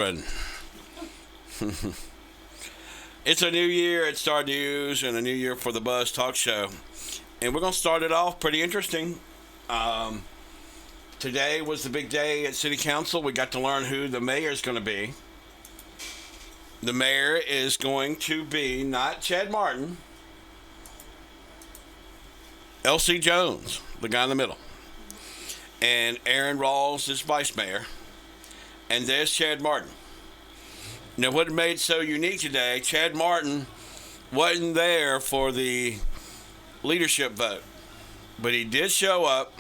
And it's a new year at Star News and a new year for the Buzz Talk Show. And we're going to start it off pretty interesting. Um, Today was the big day at City Council. We got to learn who the mayor is going to be. The mayor is going to be not Chad Martin, L.C. Jones, the guy in the middle. And Aaron Rawls is vice mayor. And there's Chad Martin. Now, what made it so unique today, Chad Martin wasn't there for the leadership vote, but he did show up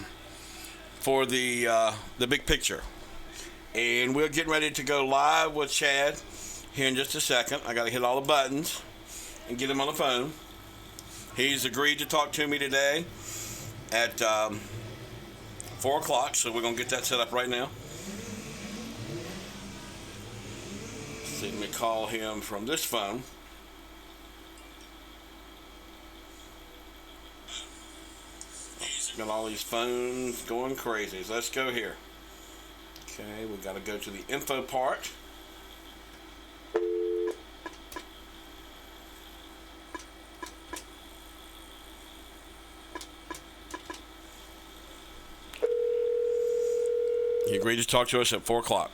for the big picture. And we're getting ready to go live with Chad here in just a second. I got to hit all the buttons and get him on the phone. He's agreed to talk to me today at 4 o'clock, so we're going to get that set up right now. Let me call him from this phone. Got all these phones going crazy. So let's go here. Okay, we got to go to the info part. He agreed to talk to us at 4 o'clock.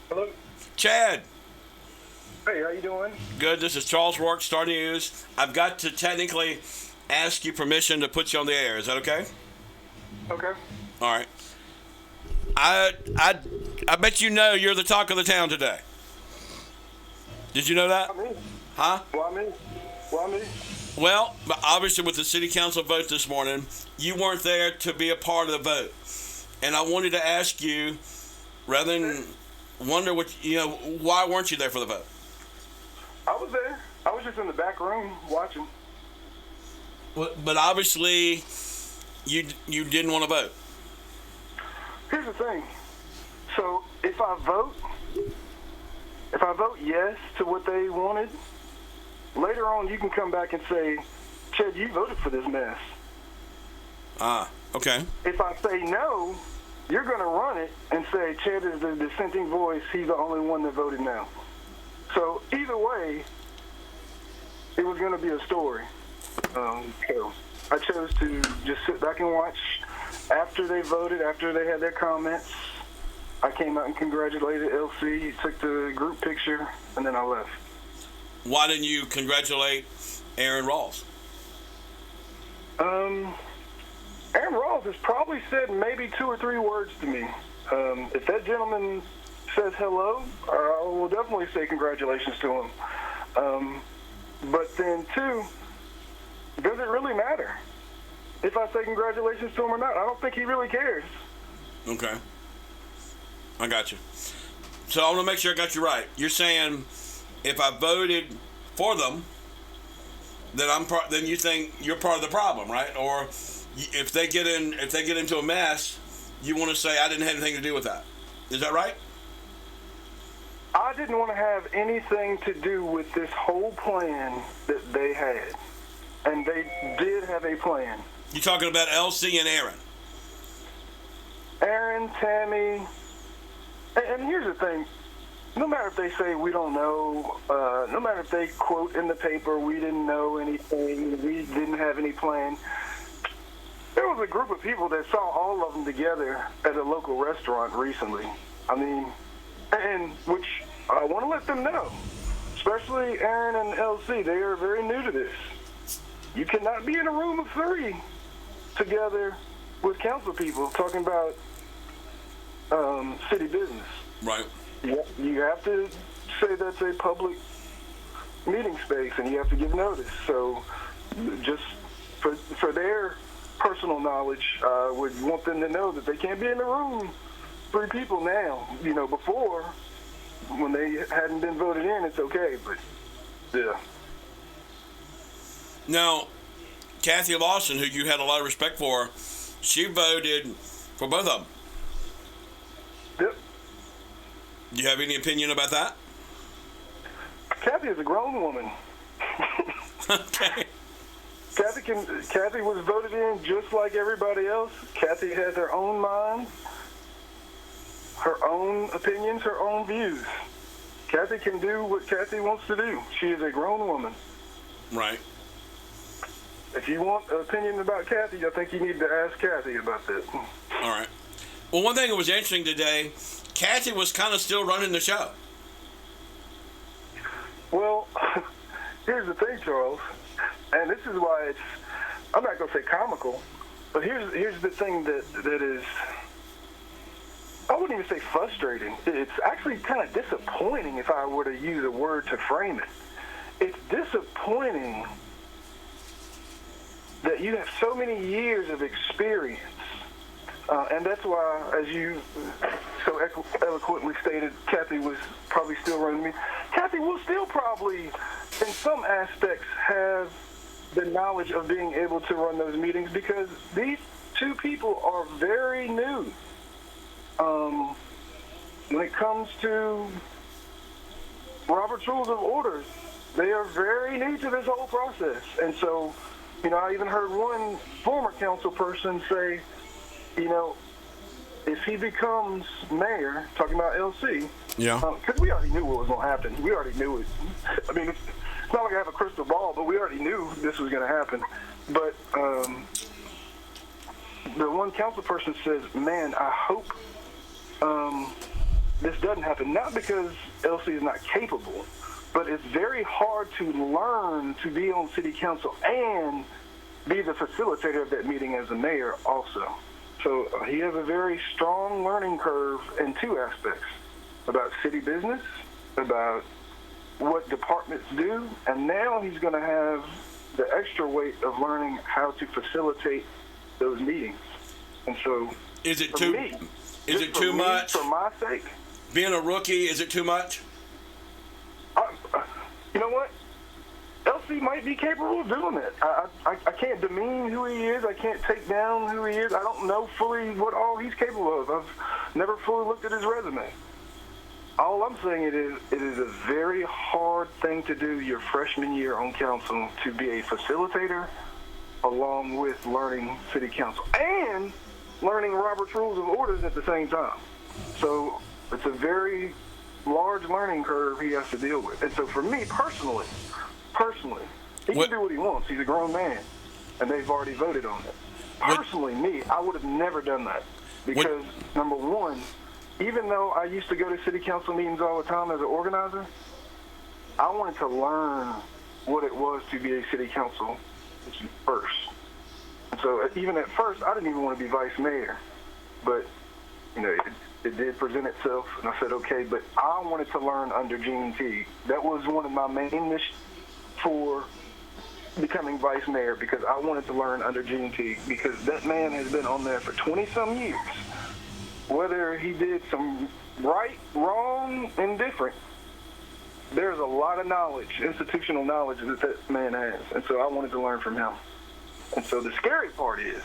Hello. Chad. Hey, how you doing? Good. This is Charles Rourke, Star News. I've got to technically ask you permission to put you on the air. Is that okay? Okay. All right. I bet you know you're the talk of the town today. Did you know that? Why me? Huh? Why me? Well, but obviously with the city council vote this morning, you weren't there to be a part of the vote. And I wanted to ask you, rather than wonder why weren't you there for the vote? I was there. I was just in the back room watching. But obviously, you didn't want to vote. Here's the thing. So if I vote yes to what they wanted, later on you can come back and say, Chad, you voted for this mess. Ah, okay. If I say no, you're going to run it and say Chad is the dissenting voice. He's the only one that voted no. So either way, it was going to be a story. So I chose to just sit back and watch. After they voted, after they had their comments, I came out and congratulated LC, took the group picture, and then I left. Why didn't you congratulate Aaron Rawls? Aaron Rawls has probably said maybe 2 or 3 words to me. If that gentleman says hello, I will definitely say congratulations to him. But then, too, does it really matter if I say congratulations to him or not? I don't think he really cares. Okay. I got you. So I want to make sure I got you right. You're saying if I voted for them, then you think you're part of the problem, right? Or if they get into a mess, you want to say I didn't have anything to do with that. Is that right? I didn't want to have anything to do with this whole plan that they had. And they did have a plan. You're talking about LC and Aaron. Aaron, Tammy, and here's the thing. No matter if they say we don't know, no matter if they quote in the paper we didn't know anything, we didn't have any plan, there was a group of people that saw all of them together at a local restaurant recently. I mean, and which I want to let them know, especially Aaron and LC, they are very new to this. You cannot be in a room of 3 together with council people talking about city business. Right. You have to say that's a public meeting space, and you have to give notice. So just for their personal knowledge, I would want them to know that they can't be in the room 3 people now. Before, when they hadn't been voted in, it's okay, but yeah. Now, Kathy Lawson, who you had a lot of respect for, she voted for both of them. Yep. Do you have any opinion about that? Kathy is a grown woman. Okay. Kathy was voted in just like everybody else. Kathy has her own mind, her own opinions, her own views. Kathy can do what Kathy wants to do. She is a grown woman. Right. If you want an opinion about Kathy, I think you need to ask Kathy about that. All right. Well, one thing that was interesting today, Kathy was kind of still running the show. Well, here's the thing, Charles, and this is why it's, I'm not going to say comical, but here's the thing that is, I wouldn't even say frustrating. It's actually kind of disappointing if I were to use a word to frame it. It's disappointing that you have so many years of experience, and that's why, as you so eloquently stated, Kathy was probably still running me. Kathy will still probably, in some aspects, have the knowledge of being able to run those meetings because these two people are very new. When it comes to Robert's Rules of Order, they are very new to this whole process. And so, I even heard one former council person say, if he becomes mayor, talking about LC, because we already knew what was going to happen. We already knew it. I mean, it's not like I have a crystal ball, but we already knew this was going to happen. But the one council person says, man, I hope this doesn't happen. Not because LC is not capable, but it's very hard to learn to be on city council and be the facilitator of that meeting as the mayor also. So he has a very strong learning curve in two aspects, about city business, about what departments do, and now he's going to have the extra weight of learning how to facilitate those meetings. And so is it too much? For my sake? Being a rookie, is it too much? You know what? LC might be capable of doing it. I can't demean who he is. I can't take down who he is. I don't know fully what all he's capable of. I've never fully looked at his resume. All I'm saying it is a very hard thing to do your freshman year on council, to be a facilitator along with learning city council and learning Robert's Rules of Orders at the same time. So it's a very large learning curve he has to deal with. And so for me personally, he can do what he wants. He's a grown man, and they've already voted on it. Personally, me, I would have never done that because, number one, even though I used to go to city council meetings all the time as an organizer, I wanted to learn what it was to be a city council first. And so even at first, I didn't even want to be vice mayor, but it did present itself, and I said, okay, but I wanted to learn under Gene Teague. That was one of my main missions for becoming vice mayor, because I wanted to learn under Gene Teague, because that man has been on there for 20-some years. Whether he did some right, wrong, indifferent, there's a lot of knowledge, institutional knowledge that man has, and so I wanted to learn from him. And so the scary part is,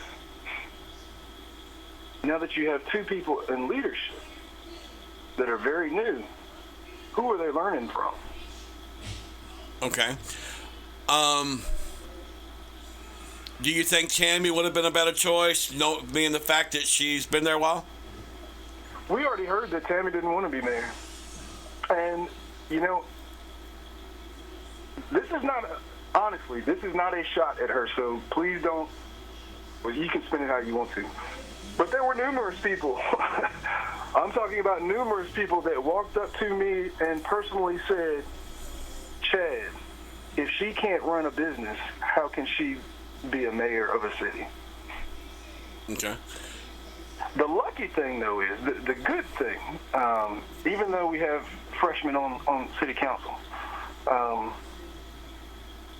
now that you have two people in leadership that are very new, who are they learning from? Okay. Do you think Tammy would have been a better choice, being the fact that she's been there a while? We already heard that Tammy didn't want to be mayor. And, this is not a shot at her, so please don't, well, you can spin it how you want to. But there were numerous people, I'm talking about numerous people that walked up to me and personally said, Chad, if she can't run a business, how can she be a mayor of a city? Okay. The lucky thing, though, is the good thing, even though we have freshmen on city council,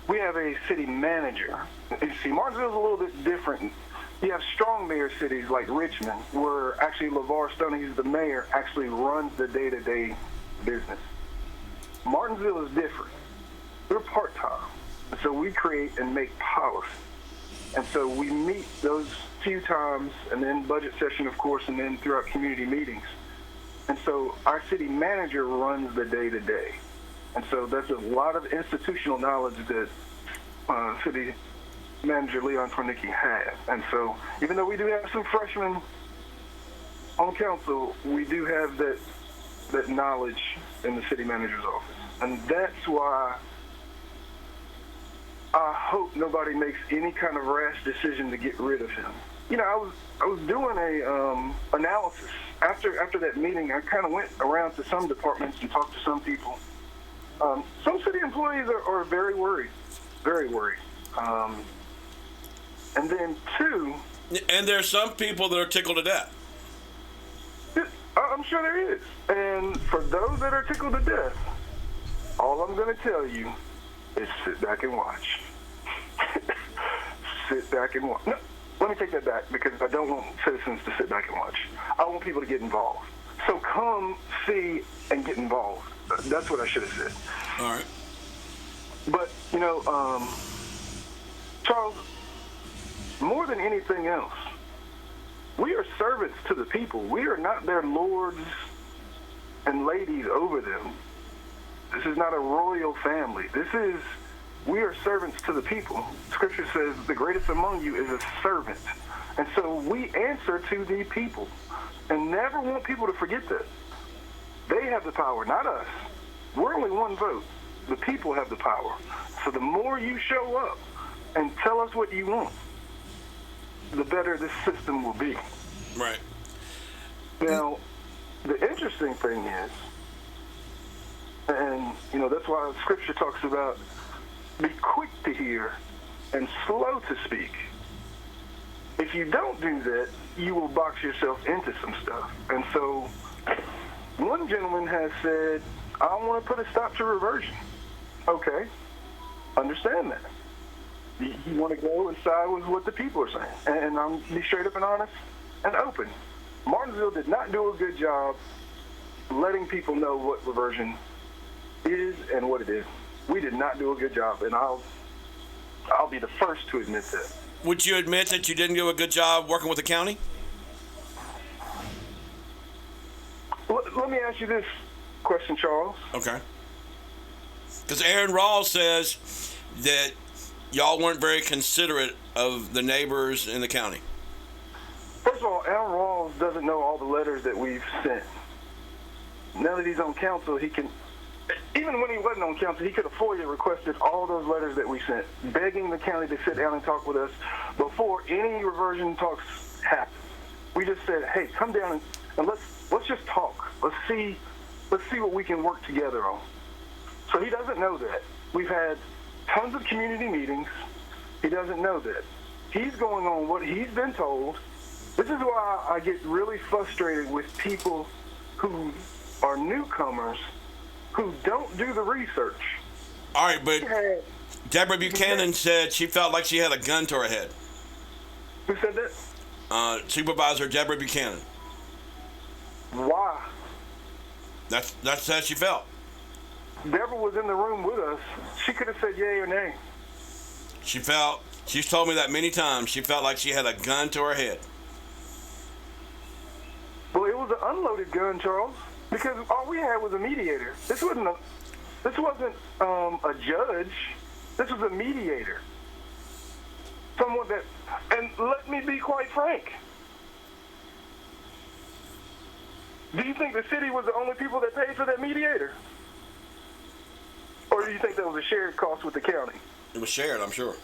we have a city manager. You see, Martinsville's a little bit different. You have strong mayor cities like Richmond, where actually LeVar Stoney, who's the mayor, actually runs the day-to-day business. Martinsville is different. We're part-time, so we create and make policy. And so we meet those few times, and then budget session, of course, and then throughout community meetings. And so our city manager runs the day-to-day. And so that's a lot of institutional knowledge that city manager Leon Kornicki has. And so even though we do have some freshmen on council, we do have that knowledge in the city manager's office. And that's why I hope nobody makes any kind of rash decision to get rid of him. You know, I was doing a analysis after that meeting. I kind of went around to some departments and talked to some people. Some city employees are very worried, very worried. And then two, and there's some people that are tickled to death. I'm sure there is. And for those that are tickled to death, all I'm going to tell you is sit back and watch. Sit back and watch. No, let me take that back, because I don't want citizens to sit back and watch. I want people to get involved. So come see and get involved. That's what I should have said. All right. But, you know, Charles, more than anything else, we are servants to the people. We are not their lords and ladies over them. This is not a royal family. We are servants to the people. Scripture says the greatest among you is a servant. And so we answer to the people. And never want people to forget that. They have the power, not us. We're only one vote. The people have the power. So the more you show up and tell us what you want, the better this system will be. Right. Now, the interesting thing is, and, you know, that's why Scripture talks about be quick to hear and slow to speak. If you don't do that, you will box yourself into some stuff. And so one gentleman has said, I want to put a stop to reversion. Okay, understand that. You want to go and side with what the people are saying. And I'm be straight up and honest and open. Martinsville did not do a good job letting people know what reversion is and what it is. We did not do a good job, and I'll be the first to admit that. Would you admit that you didn't do a good job working with the county? Let me ask you this question, Charles. Okay. Because Aaron Rawls says that y'all weren't very considerate of the neighbors in the county. First of all, Aaron Rawls doesn't know all the letters that we've sent. Now that he's on council, he can, even when he wasn't on council, he could have FOIA requested all those letters that we sent, begging the county to sit down and talk with us before any reversion talks happened. We just said, hey, come down and let's just talk. Let's see what we can work together on. So he doesn't know that. We've had tons of community meetings. He doesn't know that. He's going on what he's been told. This is why I get really frustrated with people who are newcomers who don't do the research. All right, but Deborah Buchanan said she felt like she had a gun to her head. Who said that? Supervisor Deborah Buchanan. Why? That's how she felt. Deborah was in the room with us. She could have said yay or nay. She's told me that many times. She felt like she had a gun to her head. Well, it was an unloaded gun, Charles, because all we had was a mediator. This wasn't a judge. This was a mediator. Someone that, and let me be quite frank. Do you think the city was the only people that paid for that mediator? Or do you think that was a shared cost with the county? It was shared, I'm sure.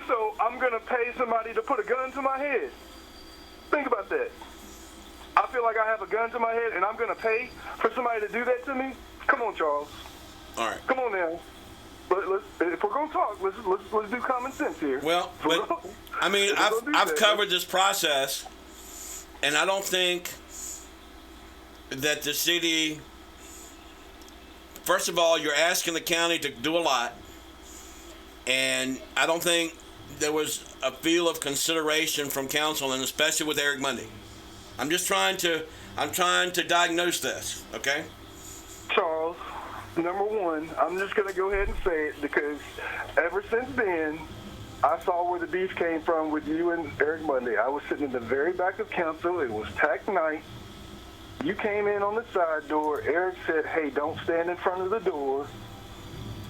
So I'm going to pay somebody to put a gun to my head. Think about that. I feel like I have a gun to my head and I'm going to pay for somebody to do that to me? Come on, Charles. All right. Come on now. If we're going to talk, let's do common sense here. Well, but, I mean, I've covered this process, and I don't think that the city, first of all, you're asking the county to do a lot, and I don't think there was a feel of consideration from council, and especially with Eric Mundy. I'm trying to diagnose this, okay? Charles, number one, I'm just going to go ahead and say it because ever since then, I saw where the beef came from with you and Eric Mundy. I was sitting in the very back of council. It was TAC night. You came in on the side door. Eric said, hey, don't stand in front of the door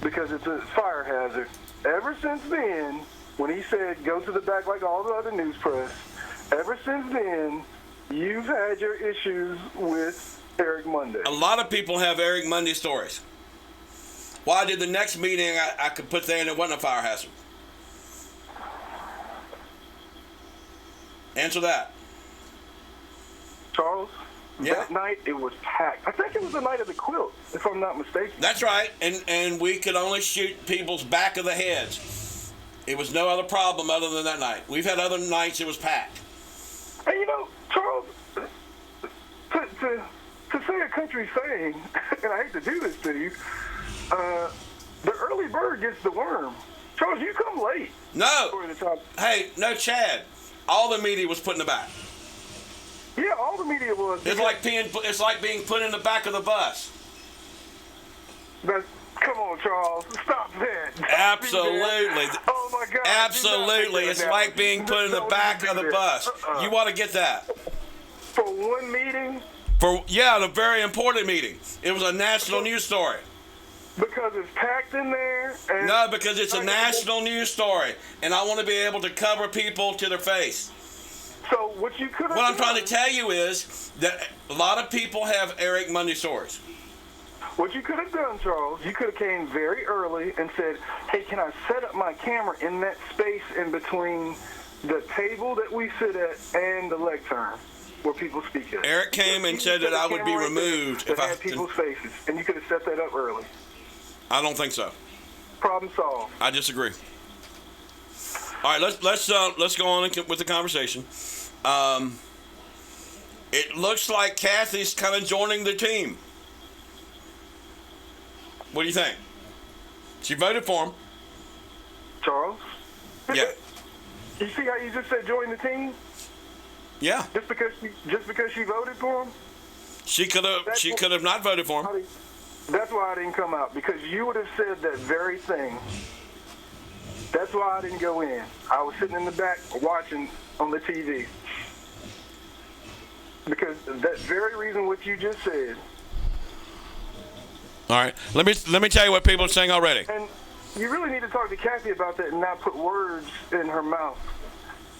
because it's a fire hazard. ever since then, when he said go to the back like all the other news press, ever since then, you've had your issues with Eric Monday. A lot of people have Eric Monday stories. Why did the next meeting I could put there and it wasn't a fire hazard? Answer that. Charles, Yeah. that night it was packed. I think it was the night of the quilt, if I'm not mistaken. That's right. And we could only shoot people's back of the heads. It was no other problem other than that night. We've had other nights it was packed. And you know, Charles, to say a country saying, and I hate to do this to you, the early bird gets the worm. Charles, you come late. No. For the top. Hey, no, Chad. All the media was put in the back. Yeah, all the media was. It's like being put in the back of the bus. But come on, Charles, stop that. Absolutely. Oh my God. Absolutely. It's like being put in the back of the bus. You want to get that. For one meeting? A very important meeting. It was a national news story. Because it's packed in there? And No, because it's a national news story, and I want to be able to cover people to their face. So what you could have What I'm trying to tell you is that a lot of people have Eric Monday stories. What you could have done, Charles, you could have came very early and said, hey, can I set up my camera in that space in between the table that we sit at and the lectern where people speak at? Eric came and said that I would be removed if I had people's faces, and you could have set that up early. I don't think so. Problem solved. I disagree. All right, let's go on with the conversation. It looks like Kathy's kind of joining the team. What do you think? She voted for him. Charles? Yeah. You see how you just said join the team? Yeah. Just because she voted for him? She could have not voted for him. That's why I didn't come out, because you would have said that very thing. That's why I didn't go in. I was sitting in the back watching on the TV. Because that very reason what you just said. All right. Let me tell you what people are saying already. And you really need to talk to Kathy about that and not put words in her mouth.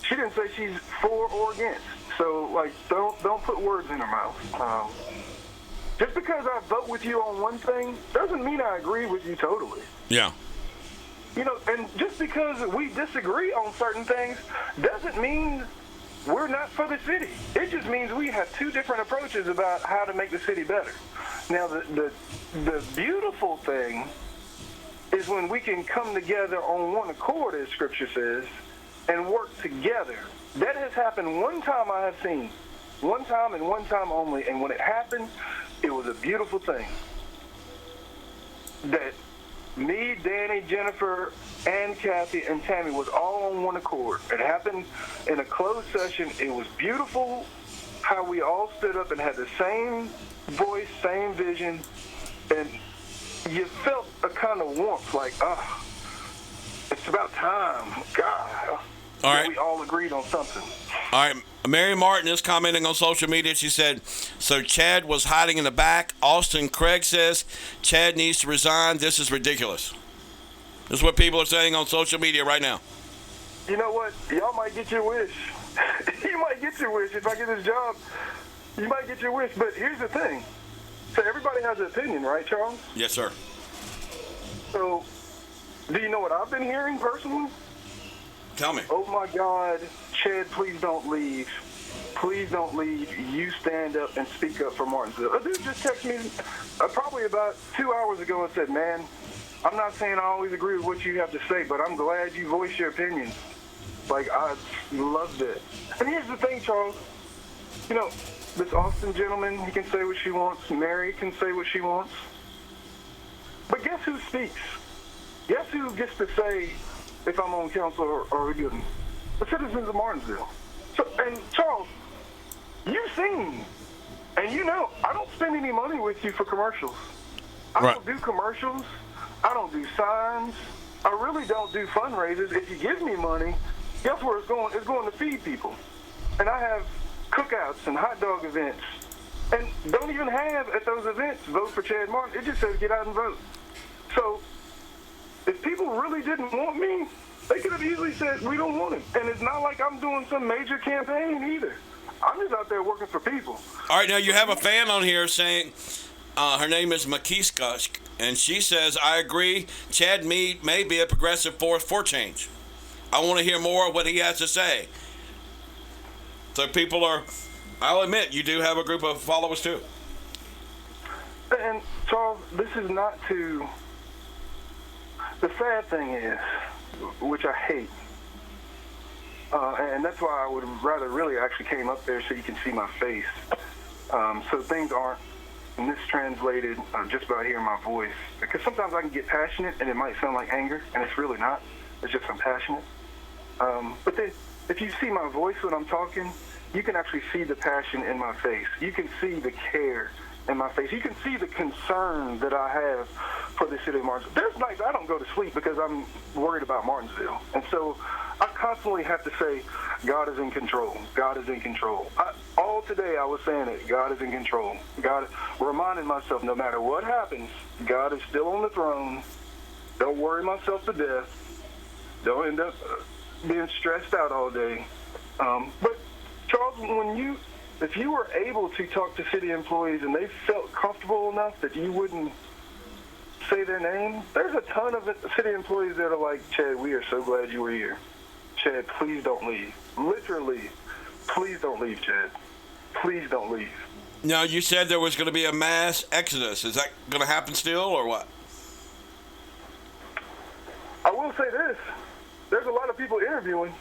She didn't say she's for or against. So, don't put words in her mouth. Just because I vote with you on one thing doesn't mean I agree with you totally. Yeah. You know, and just because we disagree on certain things doesn't mean we're not for the city. It just means we have two different approaches about how to make the city better. Now, the beautiful thing is when we can come together on one accord, as Scripture says, and work together. That has happened one time I have seen. One time and one time only. And when it happened, it was a beautiful thing. That me, Danny, Jennifer, and Kathy, and Tammy was all on one accord. It happened in a closed session. It was beautiful how we all stood up and had the same voice, same vision, and you felt a kind of warmth, like, it's about time. God. All right. We all agreed on something. All right. Mary Martin is commenting on social media. She said, so Chad was hiding in the back. Austin Craig says Chad needs to resign. This is ridiculous. This is what people are saying on social media right now. You know what? Y'all might get your wish. You might get your wish. If I get this job, you might get your wish. But here's the thing. So everybody has an opinion, right, Charles? Yes, sir. So do you know what I've been hearing personally? Tell me. Oh, my God, Chad, please don't leave. Please don't leave. You stand up and speak up for Martinsville. A dude just texted me probably about 2 hours ago and said, man, I'm not saying I always agree with what you have to say, but I'm glad you voiced your opinion. Like, I loved it. And here's the thing, Charles. You know, this Austin gentleman, he can say what she wants. Mary can say what she wants. But guess who speaks? Guess who gets to say if I'm on council or who doesn't? The citizens of Martinsville. So, and Charles, you've seen, and you know, I don't spend any money with you for commercials. I don't do commercials. I don't do signs. I really don't do fundraisers. If you give me money, guess where it's going? It's going to feed people. And I have cookouts and hot dog events. And don't even have at those events, vote for Chad Martin. It just says get out and vote. So If people really didn't want me, they could have easily said, we don't want him. And it's not like I'm doing some major campaign either. I'm just out there working for people. All right, now you have a fan on here saying, her name is Makiska, and she says, I agree, Chad Meade may be a progressive force for change. I want to hear more of what he has to say. So people are, I'll admit, you do have a group of followers too. And Charles, this is not to, the sad thing is, which I hate, and that's why I would rather really actually came up there so you can see my face. So things aren't mistranslated just by hearing my voice. Because sometimes I can get passionate and it might sound like anger, and it's really not. It's just I'm passionate. But then if you see my voice when I'm talking, you can actually see the passion in my face. You can see the care in my face. You can see the concern that I have for the city of Martinsville. There's nights I don't go to sleep because I'm worried about Martinsville. And so I constantly have to say, God is in control. God is in control. All today I was saying it. God is in control. God, reminding myself, no matter what happens, God is still on the throne. Don't worry myself to death. Don't end up being stressed out all day. But Charles, if you were able to talk to city employees and they felt comfortable enough that you wouldn't say their name, there's a ton of city employees that are like, Chad, we are so glad you were here. Chad, please don't leave. Literally, please don't leave, Chad. Please don't leave. Now, you said there was going to be a mass exodus. Is that going to happen still or what? I will say this. There's a lot of people interviewing.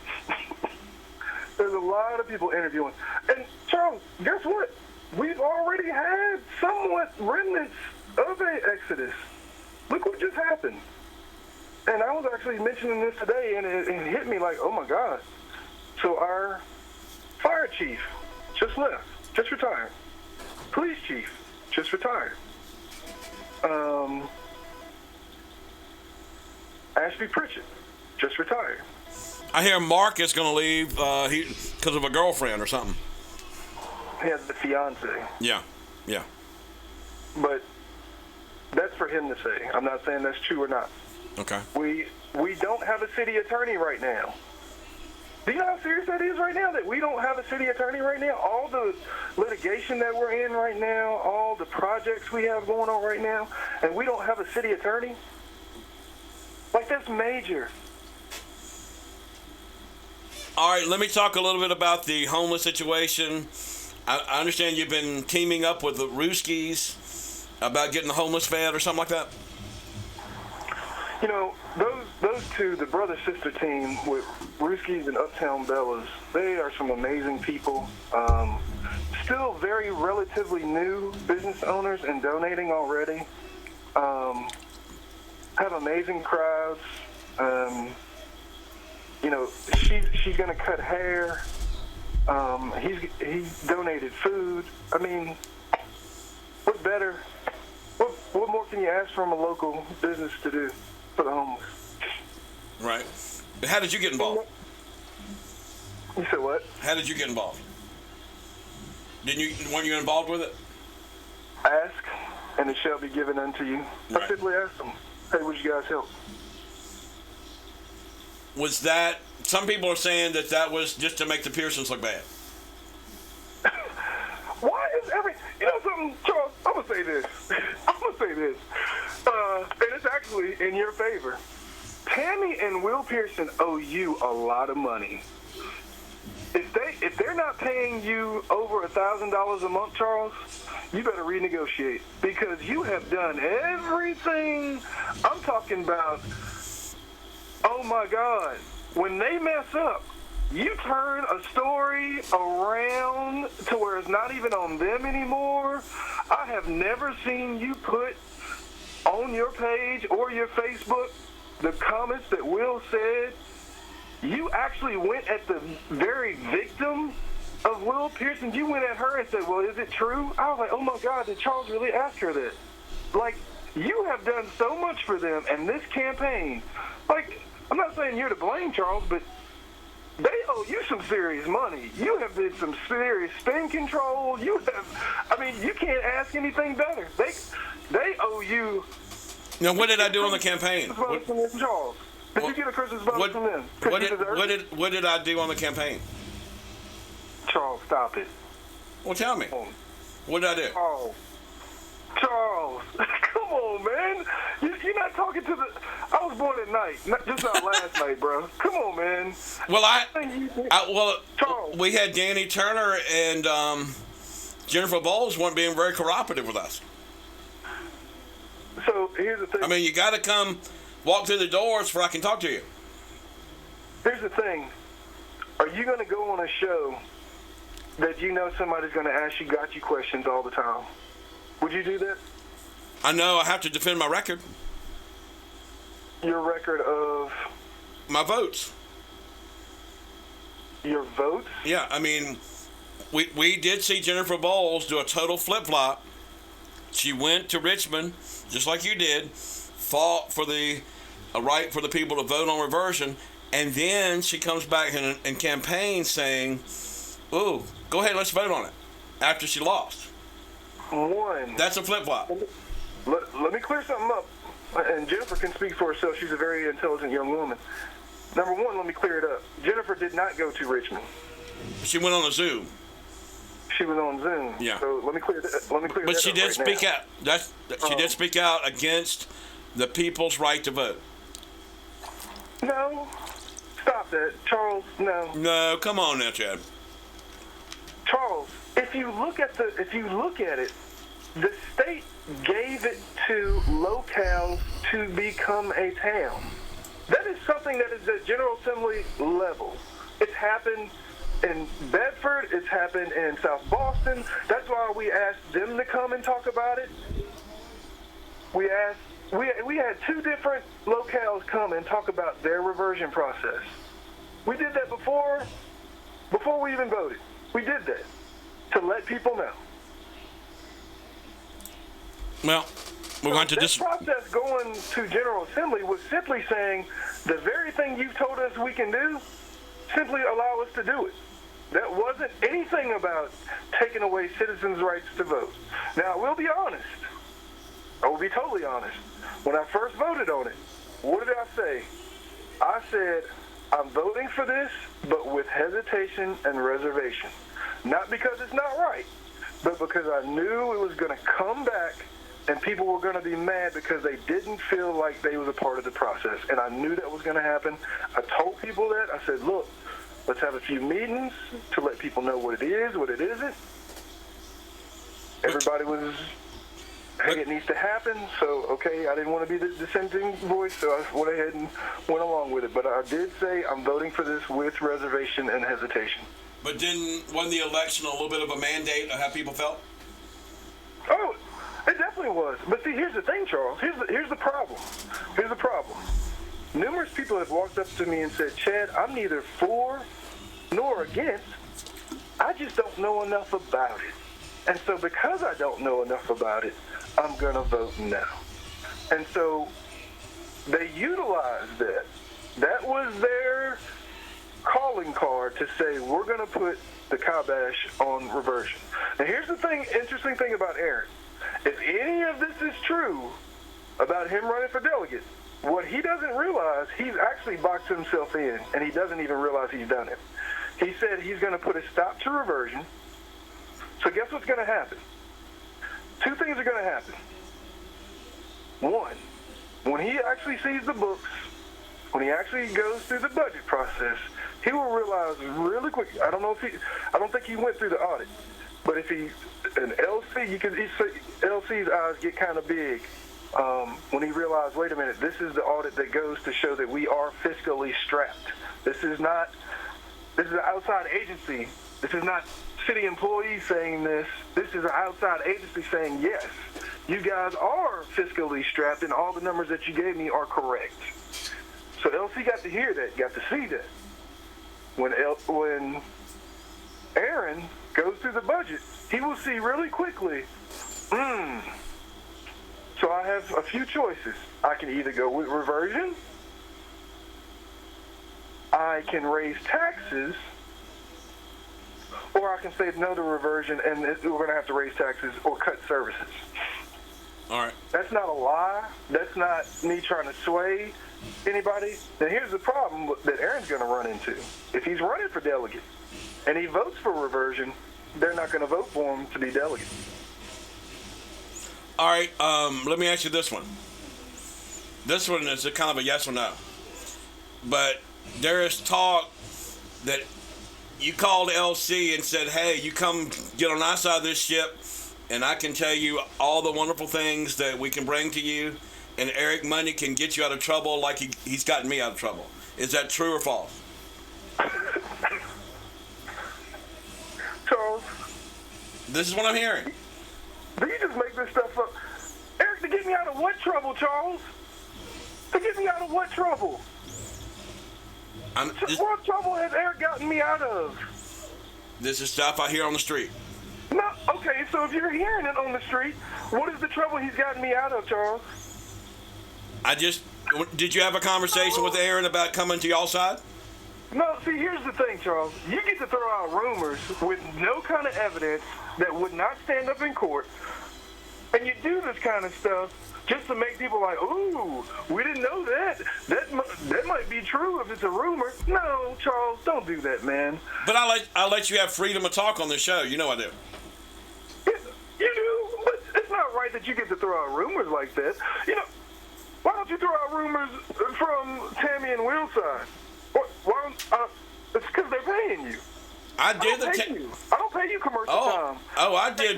There's a lot of people interviewing. And, Charles, guess what? We've already had somewhat remnants of an exodus. Look what just happened. And I was actually mentioning this today, and it hit me like, oh, my God. So our fire chief just left, just retired. Police chief just retired. Ashby Pritchett just retired. I hear Mark is going to leave because of a girlfriend or something. He has the fiance. Yeah. But that's for him to say. I'm not saying that's true or not. Okay. We don't have a city attorney right now. Do you know how serious that is right now, that we don't have a city attorney right now? All the litigation that we're in right now, all the projects we have going on right now, and we don't have a city attorney? Like, that's major. All right, let me talk a little bit about the homeless situation. I understand you've been teaming up with the Rooskies about getting the homeless fed or something like that. You know, those two, the brother-sister team with Rooskies and Uptown Bellas, they are some amazing people. Still very relatively new business owners and donating already. Have amazing crowds. You know, she's gonna cut hair. He's donated food. I mean, what better? What more can you ask from a local business to do for the homeless? Right. How did you get involved? You said what? How did you get involved? Weren't you involved with it? Ask, and it shall be given unto you. Right. I simply asked them, hey, would you guys help? Was that, some people are saying that was just to make the Pearsons look bad. Why is you know something, Charles, I'm going to say this. And it's actually in your favor. Tammy and Will Pearson owe you a lot of money. If they're not paying you over $1,000 a month, Charles, you better renegotiate, because you have done everything. I'm talking about, oh my God, when they mess up, you turn a story around to where it's not even on them anymore. I have never seen you put on your page or your Facebook the comments that Will said. You actually went at the very victim of Will Pearson. You went at her and said, well, is it true? I was like, oh my God, did Charles really ask her that? Like, you have done so much for them, and this campaign, like, I'm not saying you're to blame, Charles, but they owe you some serious money. You have did some serious spend control. You can't ask anything better. They owe you Now, what did I do on the campaign? Christmas bonus from them, Charles? Did you get a Christmas bonus from them? 'Cause you deserve it. What did I do on the campaign? Charles, stop it. Well, tell me. What did I do? Oh, Charles, come on, man. You're not talking to the. I was born at night, just not last night, bro. Come on, man. Well, Charles. we had Danny Turner and Jennifer Bowles weren't being very cooperative with us. So here's the thing. I mean, you got to come walk through the doors before I can talk to you. Here's the thing. Are you going to go on a show that you know somebody's going to ask you got you questions all the time? Would you do that? I know I have to defend my record. Your record of My votes. your votes? Yeah, I mean, we did see Jennifer Bowles do a total flip-flop. She went to Richmond, just like you did, fought for the right for the people to vote on reversion, and then she comes back and campaigns saying, ooh, go ahead, let's vote on it, after she lost. One. That's a flip-flop. Let me clear something up. And Jennifer can speak for herself. She's a very intelligent young woman. Number one, let me clear it up. Jennifer did not go to Richmond. She went on a Zoom. She was on Zoom. Yeah. So let me clear that. But she did right speak now. out. She did speak out against the people's right to vote. No. Stop that, Charles. No. No, come on now, Chad. Charles, if you look at it, the state gave it to locales to become a town. That is something that is at General Assembly level. It's happened in Bedford. It's happened in South Boston. That's why we asked them to come and talk about it. We had two different locales come and talk about their reversion process. We did that before we even voted. We did that to let people know. Well, we're going to this process going to General Assembly was simply saying the very thing you've told us we can do, simply allow us to do it. That wasn't anything about taking away citizens' rights to vote. Now, we'll be honest. I will be totally honest. When I first voted on it, what did I say? I said, I'm voting for this, but with hesitation and reservation. Not because it's not right, but because I knew it was going to come back and people were going to be mad because they didn't feel like they was a part of the process. And I knew that was going to happen. I told people that. I said, look, let's have a few meetings to let people know what it is, what it isn't. Everybody was, hey, it needs to happen. So, okay, I didn't want to be the dissenting voice, so I went ahead and went along with it. But I did say I'm voting for this with reservation and hesitation. But wasn't the election a little bit of a mandate of how people felt? Oh, it definitely was. But see, here's the thing, Charles. Here's the problem. Here's the problem. Numerous people have walked up to me and said, Chad, I'm neither for nor against. I just don't know enough about it. And so because I don't know enough about it, I'm going to vote no. And so they utilized that. That was their calling card to say, we're going to put the kibosh on reversion. Now, here's the interesting thing about Aaron. If any of this is true about him running for delegate, what he doesn't realize, he's actually boxed himself in, and he doesn't even realize he's done it. He said he's going to put a stop to reversion. So guess what's going to happen? Two things are going to happen. One, when he actually sees the books, when he actually goes through the budget process, he will realize really quick. I don't think he went through the audit, but if an LC, you can see LC's eyes get kind of big when he realized, wait a minute, this is the audit that goes to show that we are fiscally strapped. This is an outside agency. This is not city employees saying this. This is an outside agency saying, yes, you guys are fiscally strapped and all the numbers that you gave me are correct. So LC got to hear that, got to see that. When Aaron goes through the budget, he will see really quickly, so I have a few choices. I can either go with reversion, I can raise taxes, or I can say no to reversion and we're going to have to raise taxes or cut services. All right. That's not a lie. That's not me trying to sway anybody. Then here's the problem that Aaron's going to run into. If he's running for delegate and he votes for reversion, they're not going to vote for him to be delegate. All right. Let me ask you this one. This one is a kind of a yes or no. But there is talk that you called LC and said, hey, you come get on our side of this ship, and I can tell you all the wonderful things that we can bring to you, and Eric Monday can get you out of trouble like he's gotten me out of trouble. Is that true or false? Charles, This is what I'm hearing. do you just make this stuff up? Eric, to get me out of what trouble, Charles? To get me out of what trouble? What trouble has Eric gotten me out of? This is stuff I hear on the street. No, okay, so if you're hearing it on the street, what is the trouble he's gotten me out of, Charles? Did you have a conversation with Aaron about coming to y'all side? No, see, here's the thing, Charles. You get to throw out rumors with no kind of evidence that would not stand up in court, and you do this kind of stuff just to make people like, ooh, we didn't know that. That might be true if it's a rumor. No, Charles, don't do that, man. But I'll let you have freedom of talk on the show. You know I do. You do, but it's not right that you get to throw out rumors like that. You know, why don't you throw out rumors from Tammy and Will's side? It's because they're paying you. I don't pay you commercial time. Oh, I did.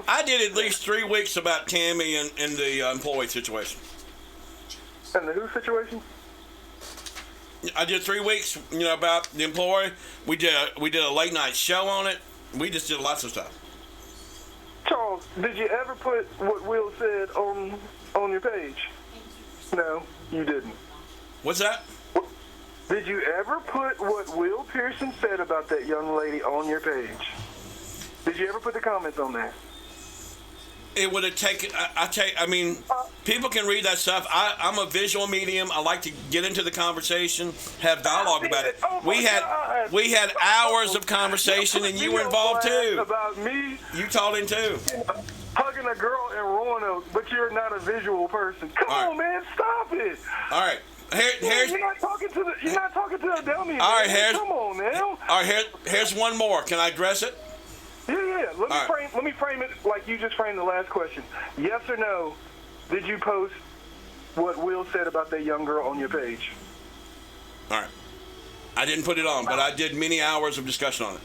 I did at least 3 weeks about Tammy and the employee situation. And the who situation? I did 3 weeks, about the employee. We did a late night show on it. We just did lots of stuff. Charles, did you ever put what Will said on your page? No, you didn't. What's that? Did you ever put what Will Pearson said about that young lady on your page? Did you ever put the comments on there? It would have taken. People can read that stuff. I'm a visual medium. I like to get into the conversation, have dialogue about it. We had hours of conversation, and you were involved too. About me, you called in too. Hugging a girl in Roanoke, but you're not a visual person. Come on, man, stop it. All right. You're not talking to the dummy. All right, come on now. All right, here's one more. Can I address it? Yeah. Let me frame it like you just framed the last question. Yes or no? Did you post what Will said about that young girl on your page? All right. I didn't put it on, but I did many hours of discussion on it.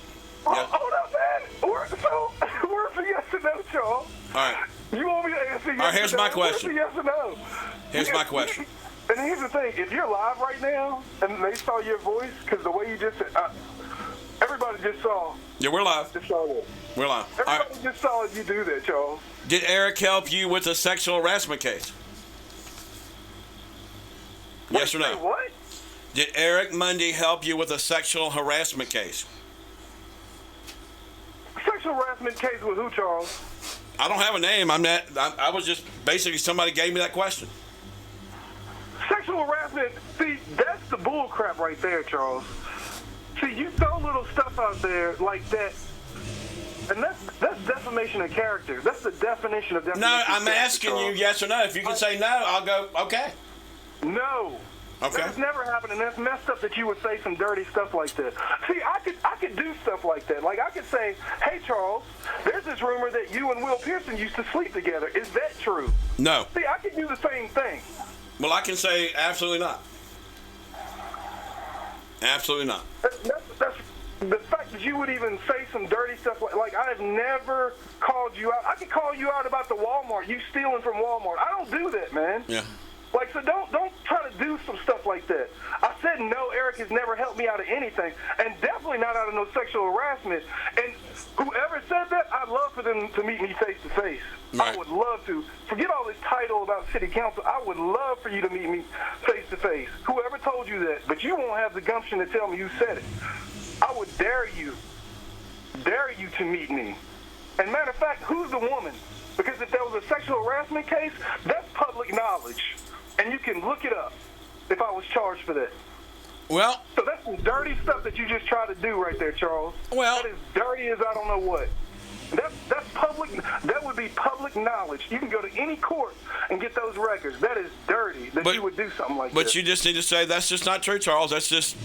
Yeah. Hold up, man. We're for yes or no, Charles. All right. You want me to answer yes or no? All right, here's my question. Yes or no? Here's my question. And here's the thing. If you're live right now and they saw your voice, because the way you just said, everybody just saw. Yeah, we're live. Just saw that. We're live. Everybody just saw you do that, Charles. Did Eric help you with a sexual harassment case? Yes or no? What? Did Eric Monday help you with a sexual harassment case? Sexual harassment case with who, Charles? I don't have a name. I was just basically somebody gave me that question. Sexual harassment, see, that's the bull crap right there, Charles. See, you throw little stuff out there like that, and that's defamation of character. That's the definition of defamation. No, I'm asking you yes or no. If you can say no, I'll go, okay. No. Okay. That's never happened, and that's messed up that you would say some dirty stuff like that. See, I could do stuff like that. Like, I could say, hey, Charles, there's this rumor that you and Will Pearson used to sleep together. Is that true? No. See, I could do the same thing. Well, I can say absolutely not. Absolutely not. That's the fact that you would even say some dirty stuff like I've never called you out. I could call you out about the Walmart, you stealing from Walmart. I don't do that, man. Yeah. Like, so don't try to do some stuff like that. I said no, Eric has never helped me out of anything, and definitely not out of no sexual harassment. And whoever said that, I'd love for them to meet me face to face. Right. I would love to. Forget all this title about city council. I would love for you to meet me face to face. Whoever told you that, but you won't have the gumption to tell me who said it. I would dare you to meet me. And matter of fact, who's the woman? Because if there was a sexual harassment case, that's public knowledge. And you can look it up if I was charged for that. Well. So that's some dirty stuff that you just try to do right there, Charles. Well. That is dirty as I don't know what. That's public. That would be public knowledge. You can go to any court and get those records. That is dirty that you would do something like that. But you just need to say that's just not true, Charles. That's just,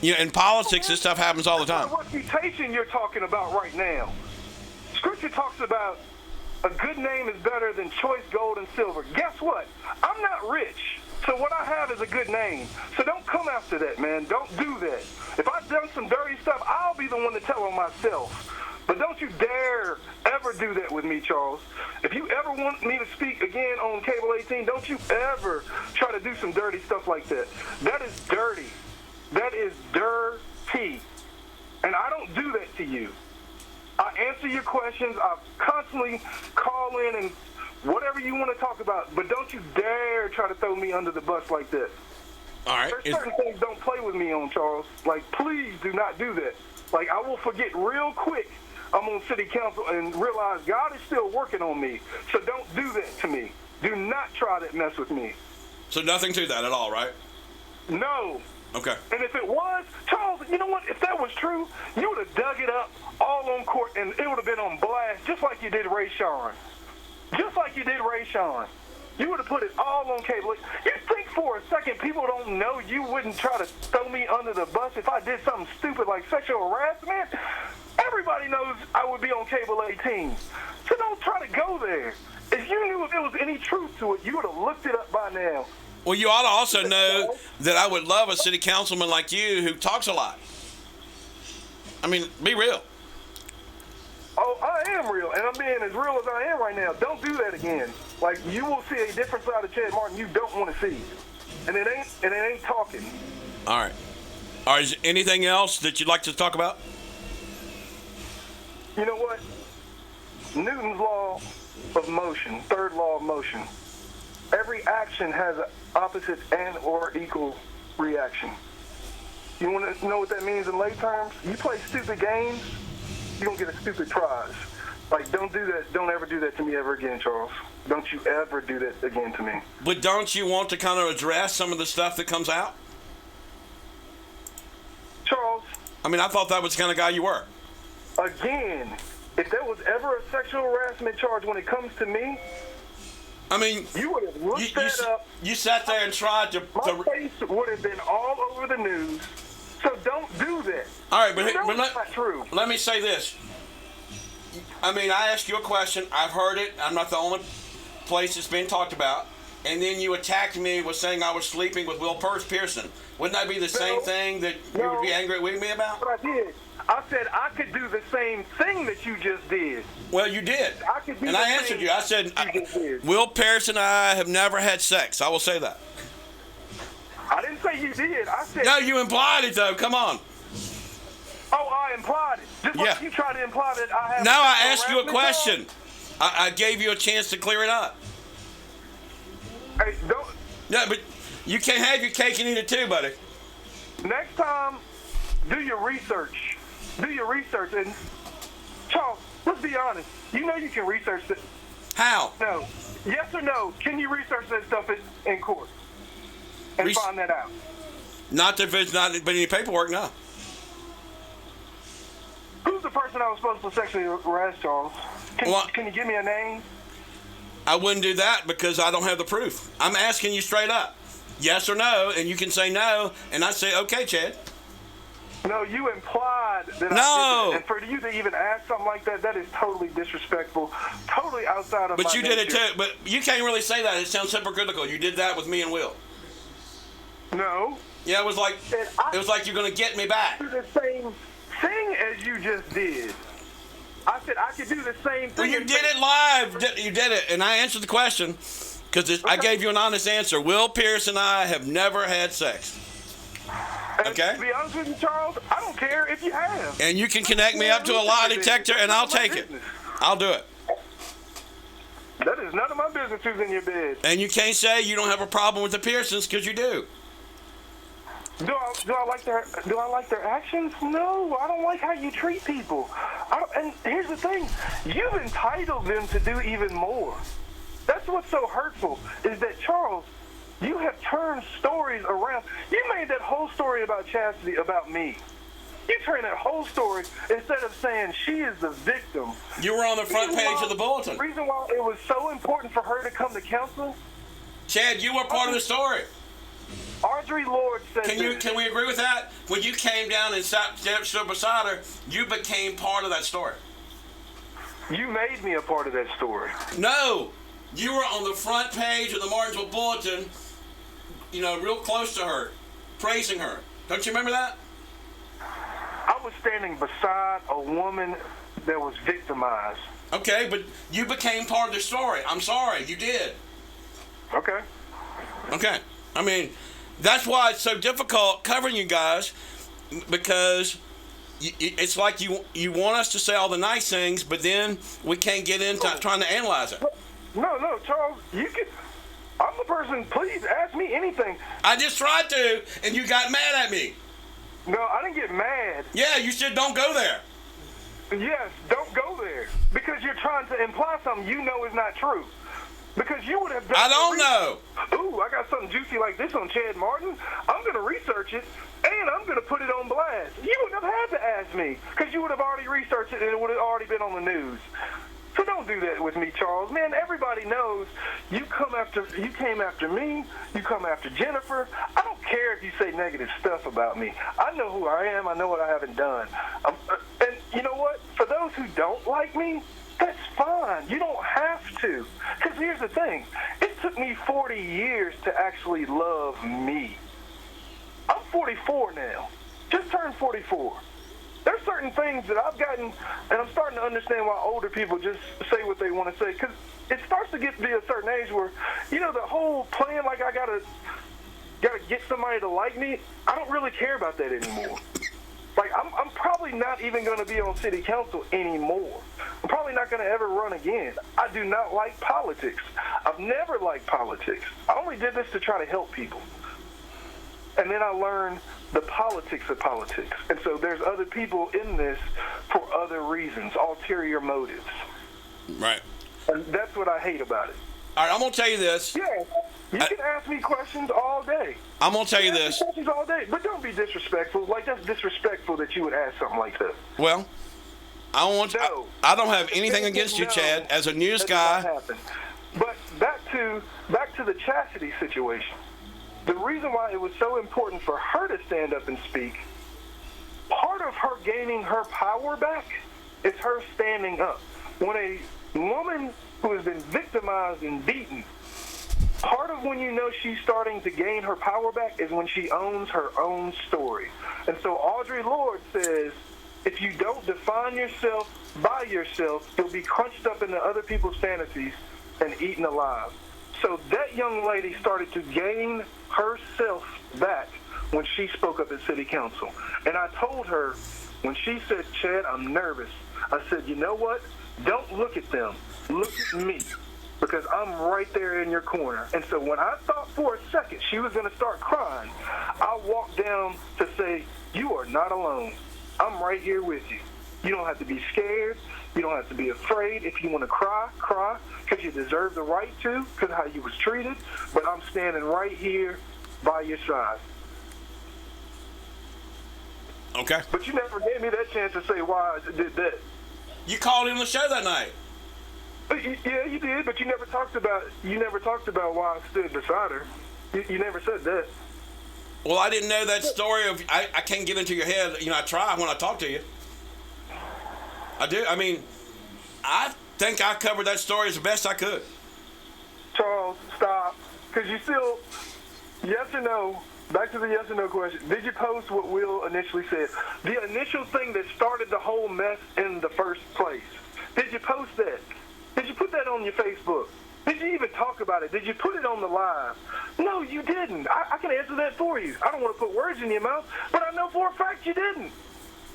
in politics, this stuff happens all the time. What reputation you're talking about right now? Scripture talks about a good name is better than choice gold and silver. Guess what? I'm not rich. So what I have is a good name. So don't come after that, man. Don't do that. If I've done some dirty stuff, I'll be the one to tell on myself. But don't you dare ever do that with me, Charles. If you ever want me to speak again on Cable 18, don't you ever try to do some dirty stuff like that. That is dirty. That is dirty. And I don't do that to you. I answer your questions. I constantly call in and whatever you want to talk about, but don't you dare try to throw me under the bus like that. All right. There's certain things don't play with me on, Charles. Like, please do not do that. Like, I will forget real quick I'm on city council and realize God is still working on me. So don't do that to me. Do not try to mess with me. So nothing to that at all, right? No. Okay. And if it was, Charles, you know what? If that was true, you would have dug it up all on court and it would have been on blast just like you did Ray Sean. Just like you did Ray Sean. You would have put it all on cable. You think for a second people don't know you wouldn't try to throw me under the bus if I did something stupid like sexual harassment? Everybody knows I would be on Cable 18. So don't try to go there. If you knew if there was any truth to it, you would have looked it up by now. Well, you ought to also know that I would love a city councilman like you who talks a lot. I mean, be real. Oh, I am real, and I'm being as real as I am right now. Don't do that again. Like, you will see a different side of Chad Martin you don't want to see. And it ain't talking. All right. All right, is there anything else that you'd like to talk about? You know what? Newton's law of motion, third law of motion. Every action has an opposite and or equal reaction. You want to know what that means in lay terms? You play stupid games, you're going to get a stupid prize. Like, don't do that. Don't ever do that to me ever again, Charles. Don't you ever do that again to me. But don't you want to kind of address some of the stuff that comes out? Charles. I mean, I thought that was the kind of guy you were. Again, if there was ever a sexual harassment charge when it comes to me, I mean, you would have looked that up. You sat there and tried to... My face would have been all over the news. So don't do that. All right, but that's not true. Let me say this. I mean, I asked you a question. I've heard it. I'm not the only place it's been talked about. And then you attacked me with saying I was sleeping with Will Pearson. Wouldn't that be the same thing that you would be angry with me about? What I did. I said I could do the same thing that you just did. Well, you did. I could do and the I answered you. I said, you Will Pearson and I have never had sex. I will say that. I didn't say you did. I said... No, you implied it, though. Come on. Oh, I implied it. Just like you tried to imply that I have... No, I asked you a question. I gave you a chance to clear it up. Hey, don't... No, but you can't have your cake and eat it too, buddy. Next time, do your research. Do your research. And, Charles, let's be honest. You know you can research this. How? No. Yes or no, can you research that stuff in court and find that out? Not if it's not been any paperwork, no. Who's the person I was supposed to sexually harass, Charles? Can you give me a name? I wouldn't do that because I don't have the proof. I'm asking you straight up. Yes or no, and you can say no, and I say, okay, Chad. No, you implied that I did that. And for you to even ask something like that, that is totally disrespectful, totally outside of my But you did it nature. too. But you can't really say that. It sounds hypocritical. You did that with me and Will. No. Yeah, it was like you're going to get me back. Do the same thing as you just did. I said I could do the same thing. Well, you did it live. You did it, and I answered the question because I gave you an honest answer. Will Pierce and I have never had sex. And okay? To be honest with you, Charles, I don't care if you have. And you can connect me up to a lie detector, and I'll take it. I'll do it. That is none of my business who's in your bed. And you can't say you don't have a problem with the Pearsons because you do. Do I like their actions? No, I don't like how you treat people. And here's the thing: you've entitled them to do even more. That's what's so hurtful is that, Charles, you have turned stories around. You made that whole story about chastity about me. You turn that whole story instead of saying she is the victim. You were on the front page of the bulletin. The reason why it was so important for her to come to counseling. Chad, you were part of the story. Audre Lorde said Can we agree with that? When you came down and stood beside her, you became part of that story. You made me a part of that story. No, you were on the front page of the Martinsville Bulletin, real close to her, praising her. Don't you remember that? I was standing beside a woman that was victimized. Okay, but you became part of the story. I'm sorry, you did. Okay. Okay. I mean, that's why it's so difficult covering you guys, because it's like you want us to say all the nice things, but then we can't get into trying to analyze it. No, Charles, I'm the person, please ask me anything. I just tried to, and you got mad at me. No, I didn't get mad. Yeah, you said don't go there. Yes, don't go there. Because you're trying to imply something you know is not true. Because you would have done... I don't know. Ooh, I got something juicy like this on Chad Martin. I'm going to research it, and I'm going to put it on blast. You wouldn't have had to ask me, because you would have already researched it, and it would have already been on the news. So don't do that with me, Charles. Man, everybody knows you came after me, you come after Jennifer. I don't care if you say negative stuff about me. I know who I am. I know what I haven't done. And you know what? For those who don't like me, that's fine. You don't have to. Because here's the thing. It took me 40 years to actually love me. I'm 44 now. Just turned 44. There's certain things that I've gotten, and I'm starting to understand why older people just say what they want to say. Because it starts to get to be a certain age where, the whole plan, like I gotta get somebody to like me, I don't really care about that anymore. Like, I'm probably not even going to be on city council anymore. I'm probably not going to ever run again. I do not like politics. I've never liked politics. I only did this to try to help people. And then I learned the politics of politics. And so there's other people in this for other reasons, ulterior motives. Right. And that's what I hate about it. All right, I'm going to tell you this. Yeah, you can ask me questions all day. I'm going to tell you this. Questions all day, but don't be disrespectful. Like, that's disrespectful that you would ask something like that. Well, I don't have anything against you, Chad, as a news guy. But back to the Chastity situation. The reason why it was so important for her to stand up and speak, part of her gaining her power back is her standing up. When a woman who has been victimized and beaten, part of when you know she's starting to gain her power back is when she owns her own story. And so Audre Lorde says, if you don't define yourself by yourself, you'll be crunched up into other people's fantasies and eaten alive. So that young lady started to gain herself back when she spoke up at city council. And I told her, when she said, Chad, I'm nervous, I said, you know what? Don't look at them. Look at me. Because I'm right there in your corner. And so when I thought for a second she was going to start crying, I walked down to say, you are not alone. I'm right here with you. You don't have to be scared. You don't have to be afraid. If you want to cry, cry, because you deserve the right to, because of how you was treated. But I'm standing right here by your side. Okay. But you never gave me that chance to say why I did that. You called in on the show that night. Yeah, you did, but you never talked about why I stood beside her. You never said that. Well, I didn't know that story of I can't get into your head. I try when I talk to you. I do. I mean, I think I covered that story as the best I could. Charles, stop. Because you still, yes or no, back to the yes or no question. Did you post what Will initially said? The initial thing that started the whole mess in the first place. Did you post that? Did you put that on your Facebook? Did you even talk about it? Did you put it on the live? No, you didn't. I can answer that for you. I don't want to put words in your mouth, but I know for a fact you didn't.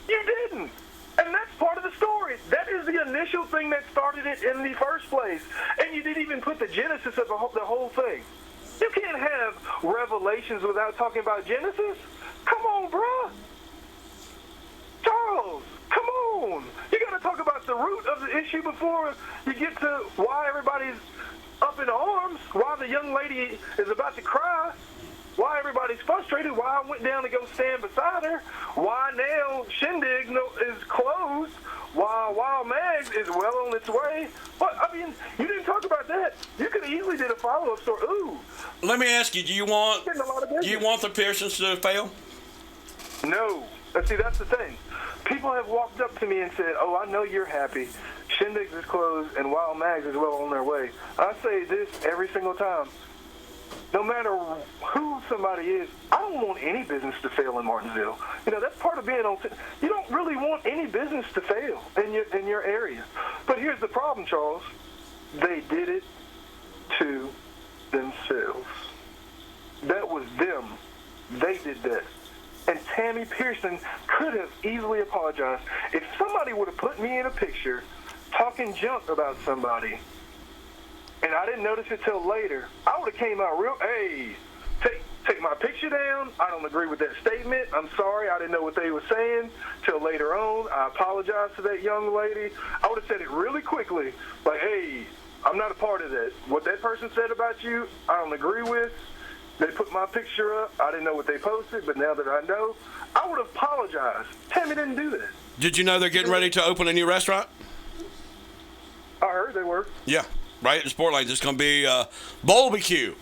You didn't. And that's part of the story. That is the initial thing that started it in the first place. And you didn't even put the genesis of the whole thing. You can't have revelations without talking about Genesis. Come on, bruh. Charles, come on. You got to talk about the root of the issue before you get to why everybody's up in arms, why the young lady is about to cry, why everybody's frustrated why I went down to go stand beside her, why now Shindig is closed, why Wild Mags is well on its way. But, I mean, you didn't talk about that. You could have easily did a follow-up story. Ooh. Let me ask you, do you want the Pearsons to fail? No. See, that's the thing. People have walked up to me and said, oh, I know you're happy. Shindig's is closed and Wild Mags is well on their way. I say this every single time. No matter who somebody is, I don't want any business to fail in Martinsville. You know, that's part of being on. You don't really want any business to fail in your area. But here's the problem, Charles. They did it to themselves. That was them. They did that. And Tammy Pearson could have easily apologized. If somebody would have put me in a picture talking junk about somebody, and I didn't notice it till later, I would have came out real, hey, take my picture down. I don't agree with that statement. I'm sorry. I didn't know what they were saying till later on. I apologize to that young lady. I would have said it really quickly, like, hey, I'm not a part of that. What that person said about you, I don't agree with. They put my picture up. I didn't know what they posted, but now that I know, I would have apologized. Tammy didn't do that. Did you know they're getting ready to open a new restaurant? I heard they were. Yeah, right at Sport Lanes. It's going to be Barbecue.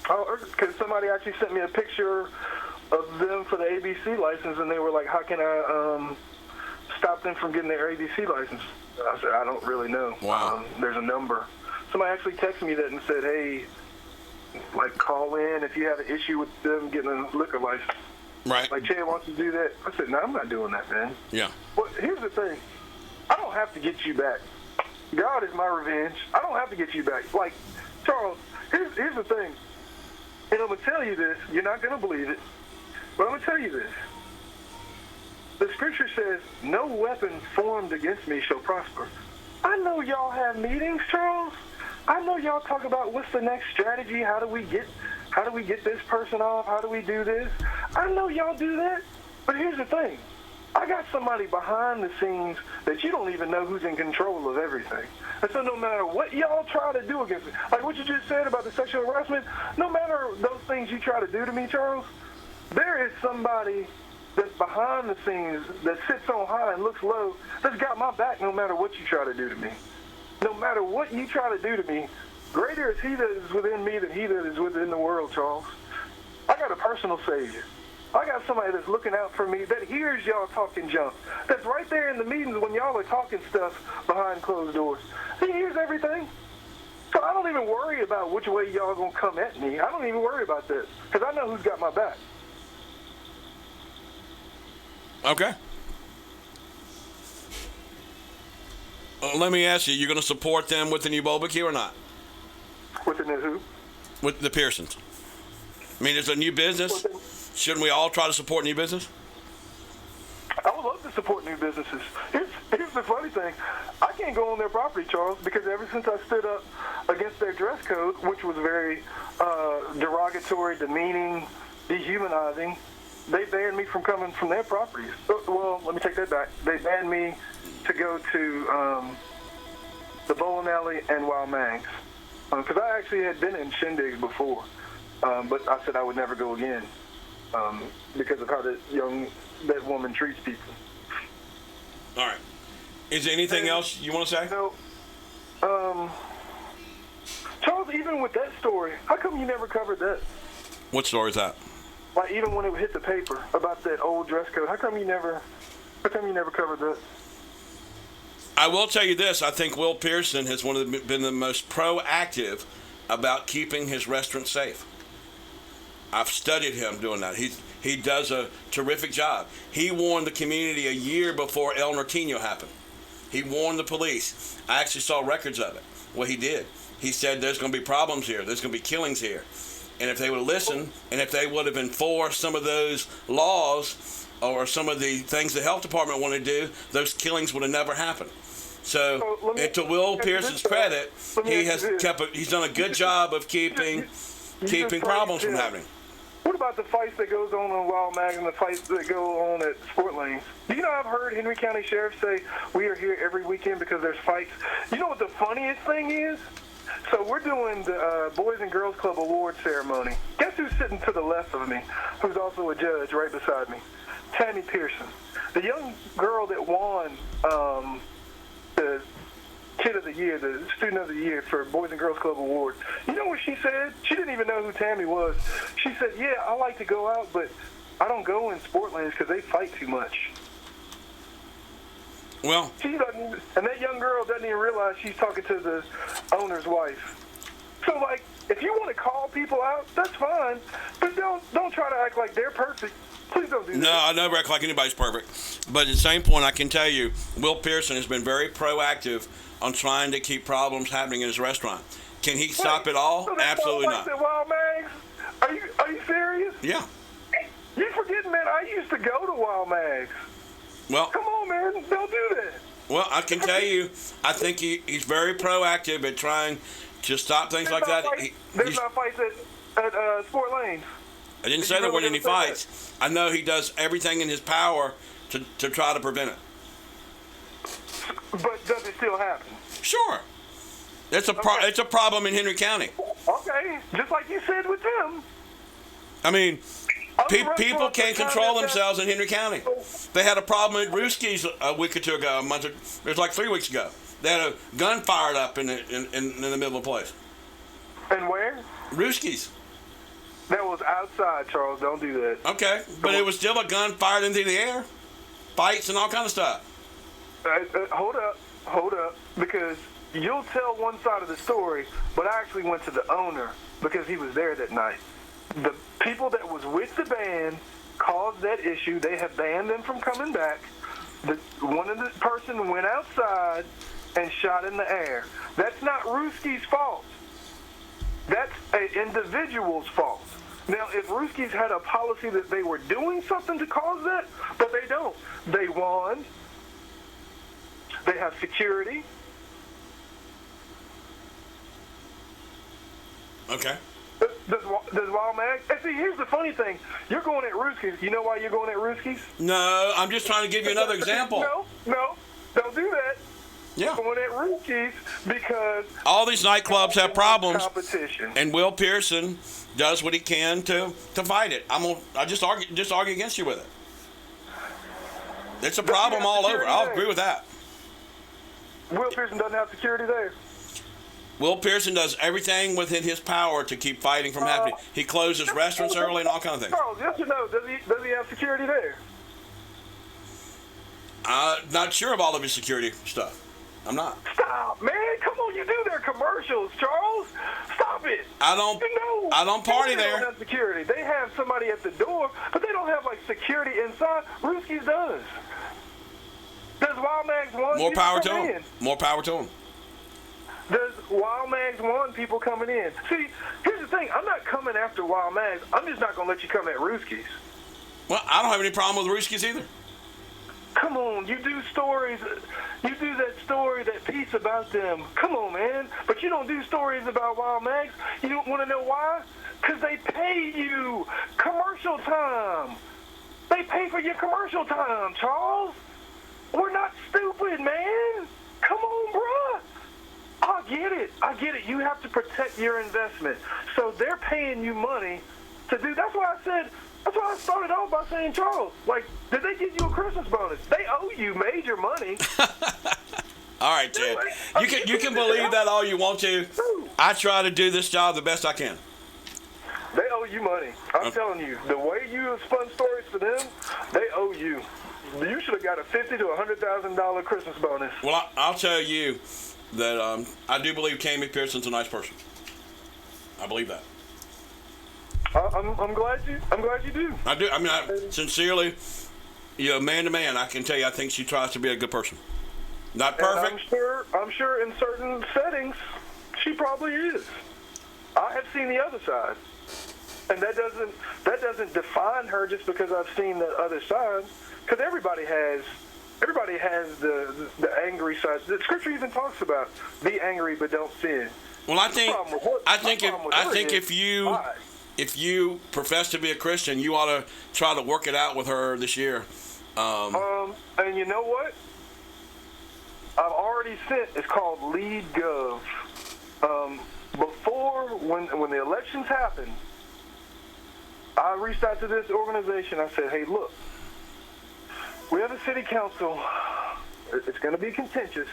Oh, because somebody actually sent me a picture of them for the ABC license, and they were like, how can I stop them from getting their ABC license? I said, I don't really know. Wow. There's a number. Somebody actually texted me that and said, hey, like, call in if you have an issue with them getting a liquor license. Right. Like, Chad wants to do that. I said, no, I'm not doing that, man. Yeah. Well, here's the thing. I don't have to get you back. God is my revenge. I don't have to get you back. Like, Charles, here's the thing. And I'm going to tell you this. You're not going to believe it. But I'm going to tell you this. The scripture says, no weapon formed against me shall prosper. I know y'all have meetings, Charles. I know y'all talk about what's the next strategy. How do we get this person off? How do we do this? I know y'all do that. But here's the thing. I got somebody behind the scenes that you don't even know who's in control of everything. And so no matter what y'all try to do against me, like what you just said about the sexual harassment, no matter those things you try to do to me, Charles, there is somebody that's behind the scenes that sits on high and looks low that's got my back no matter what you try to do to me. No matter what you try to do to me, greater is he that is within me than he that is within the world, Charles. I got a personal Savior. I got somebody that's looking out for me, that hears y'all talking junk, that's right there in the meetings when y'all are talking stuff behind closed doors. He hears everything. So I don't even worry about which way y'all going to come at me. I don't even worry about that because I know who's got my back. Okay. Let me ask you, you're going to support them with the new barbecue or not? With the new who? With the Pearsons. I mean, it's a new business. Shouldn't we all try to support new business? I would love to support new businesses. Here's the funny thing. I can't go on their property, Charles, because ever since I stood up against their dress code, which was very derogatory, demeaning, dehumanizing, they banned me from coming from their properties. Well, let me take that back. They banned me to go to the bowling alley and Wild Mags. Because I actually had been in Shindig's before, but I said I would never go again because of how that woman treats people. All right. Is there anything else you want to say? No. Charles, even with that story, how come you never covered that? What story is that? Like, even when it hit the paper about that old dress code, how come you never covered that? I will tell you this. I think Will Pearson has been the most proactive about keeping his restaurant safe. I've studied him doing that. He does a terrific job. He warned the community a year before El Norteño happened. He warned the police. I actually saw records of it, what he did. He said there's going to be problems here. There's going to be killings here. And if they would have listened, and if they would have enforced some of those laws or some of the things the health department wanted to do, those killings would have never happened. So, and to Will Pearson's credit, he's done a good job of keeping problems from happening. What about the fights that goes on Wild Mag and the fights that go on at Sport Lanes? Do you know I've heard Henry County Sheriff say we are here every weekend because there's fights? You know what the funniest thing is? So we're doing the Boys and Girls Club award ceremony. Guess who's sitting to the left of me, who's also a judge right beside me? Tammy Pearson. The young girl that won the Kid of the Year, the Student of the Year for Boys and Girls Club Award. You know what she said? She didn't even know who Tammy was. She said, yeah, I like to go out, but I don't go in Sportlands because they fight too much. Well, She doesn't, and that young girl doesn't even realize she's talking to the owner's wife. So, like, if you want to call people out, that's fine, but don't try to act like they're perfect. Please don't do that. no, I never act like anybody's perfect. But at the same point, I can tell you, Will Pearson has been very proactive on trying to keep problems happening in his restaurant. Can he stop it all? So that's Absolutely all like not. the Wild Mags? Are you serious? Yeah. You forgetting that I used to go to Wild Mags. Well, Come on, man. Don't do that. well, I can tell you, I think he's very proactive at trying to stop things like that. There's not fights at Sport Lanes. I didn't say there weren't any fights. I know he does everything in his power to try to prevent it. But does it still happen? Sure. It's a problem in Henry County. Okay. Just like you said with them. I mean, Other people restaurants can't are control trying to- themselves in Henry County. They had a problem at Rooski's a week or two ago. It was like 3 weeks ago. They had a gun fired up in the middle of the place. And where? Rooski's. That was outside, Charles. Don't do that. Okay, but it was still a gun fired into the air. Fights and all kind of stuff. Hold up, because you'll tell one side of the story, but I actually went to the owner because he was there that night. The people that was with the band caused that issue. They have banned them from coming back. One of the person went outside and shot in the air. That's not Rooski's fault. That's an individual's fault. Now, if Rooski's had a policy that they were doing something to cause that, but they don't. They won. They have security. Okay. Does Wild Mag? And see, here's the funny thing. You're going at Rooski's. You know why you're going at Rooski's? No, I'm just trying to give you another example. No. Don't do that. Yeah. Going at Rooski's because All these nightclubs have problems, competition. and Will Pearson does what he can to fight it. I just argue against you with it. It's a problem all over. I'll agree with that. Will Pearson doesn't have security there. Will Pearson does everything within his power to keep fighting from happening. He closes restaurants early and all kind of things. Charles, yes or no? Does he have security there? Not sure of all of his security stuff. I'm not. Stop, man! Come on, you do their commercials, Charles. Stop it. I don't party They there. don't have security. They have somebody at the door, but they don't have like security inside. Rooski's does. Does Wild Mags want More people power to coming him. in? More power to him. Does Wild Mags want people coming in? See, here's the thing. I'm not coming after Wild Mags. I'm just not going to let you come at Rooski's. Well, I don't have any problem with Rooski's either. Come on, you do stories. You do that story, that piece about them. Come on, man. But you don't do stories about Wild Mags. You don't want to know why? Because they pay you commercial time. They pay for your commercial time, Charles. We're not stupid, man. Come on, bruh. I get it. You have to protect your investment. So they're paying you money to do. That's why I started off by saying, Charles, like, did they give you a Christmas bonus? They owe you major money. All right, Ted. You can believe that all you want to. I try to do this job the best I can. They owe you money. I'm telling you, the way you have spun stories for them, they owe you. You should have got a $50,000 to $100,000 Christmas bonus. Well, I'll tell you that I do believe Tammy Pearson's a nice person. I believe that. I'm glad you do. I do. I mean, sincerely, man to man, I can tell you, I think she tries to be a good person. Not perfect. And I'm sure in certain settings, she probably is. I have seen the other side, and that doesn't define her just because I've seen the other side. Because everybody has the angry side. The scripture even talks about be angry but don't sin. Well, I think if you profess to be a Christian, you ought to try to work it out with her this year. And you know what? I've already sent. It's called Lead Gov. Before, when the elections happened, I reached out to this organization. I said, hey, look, we have a city council. It's going to be contentious.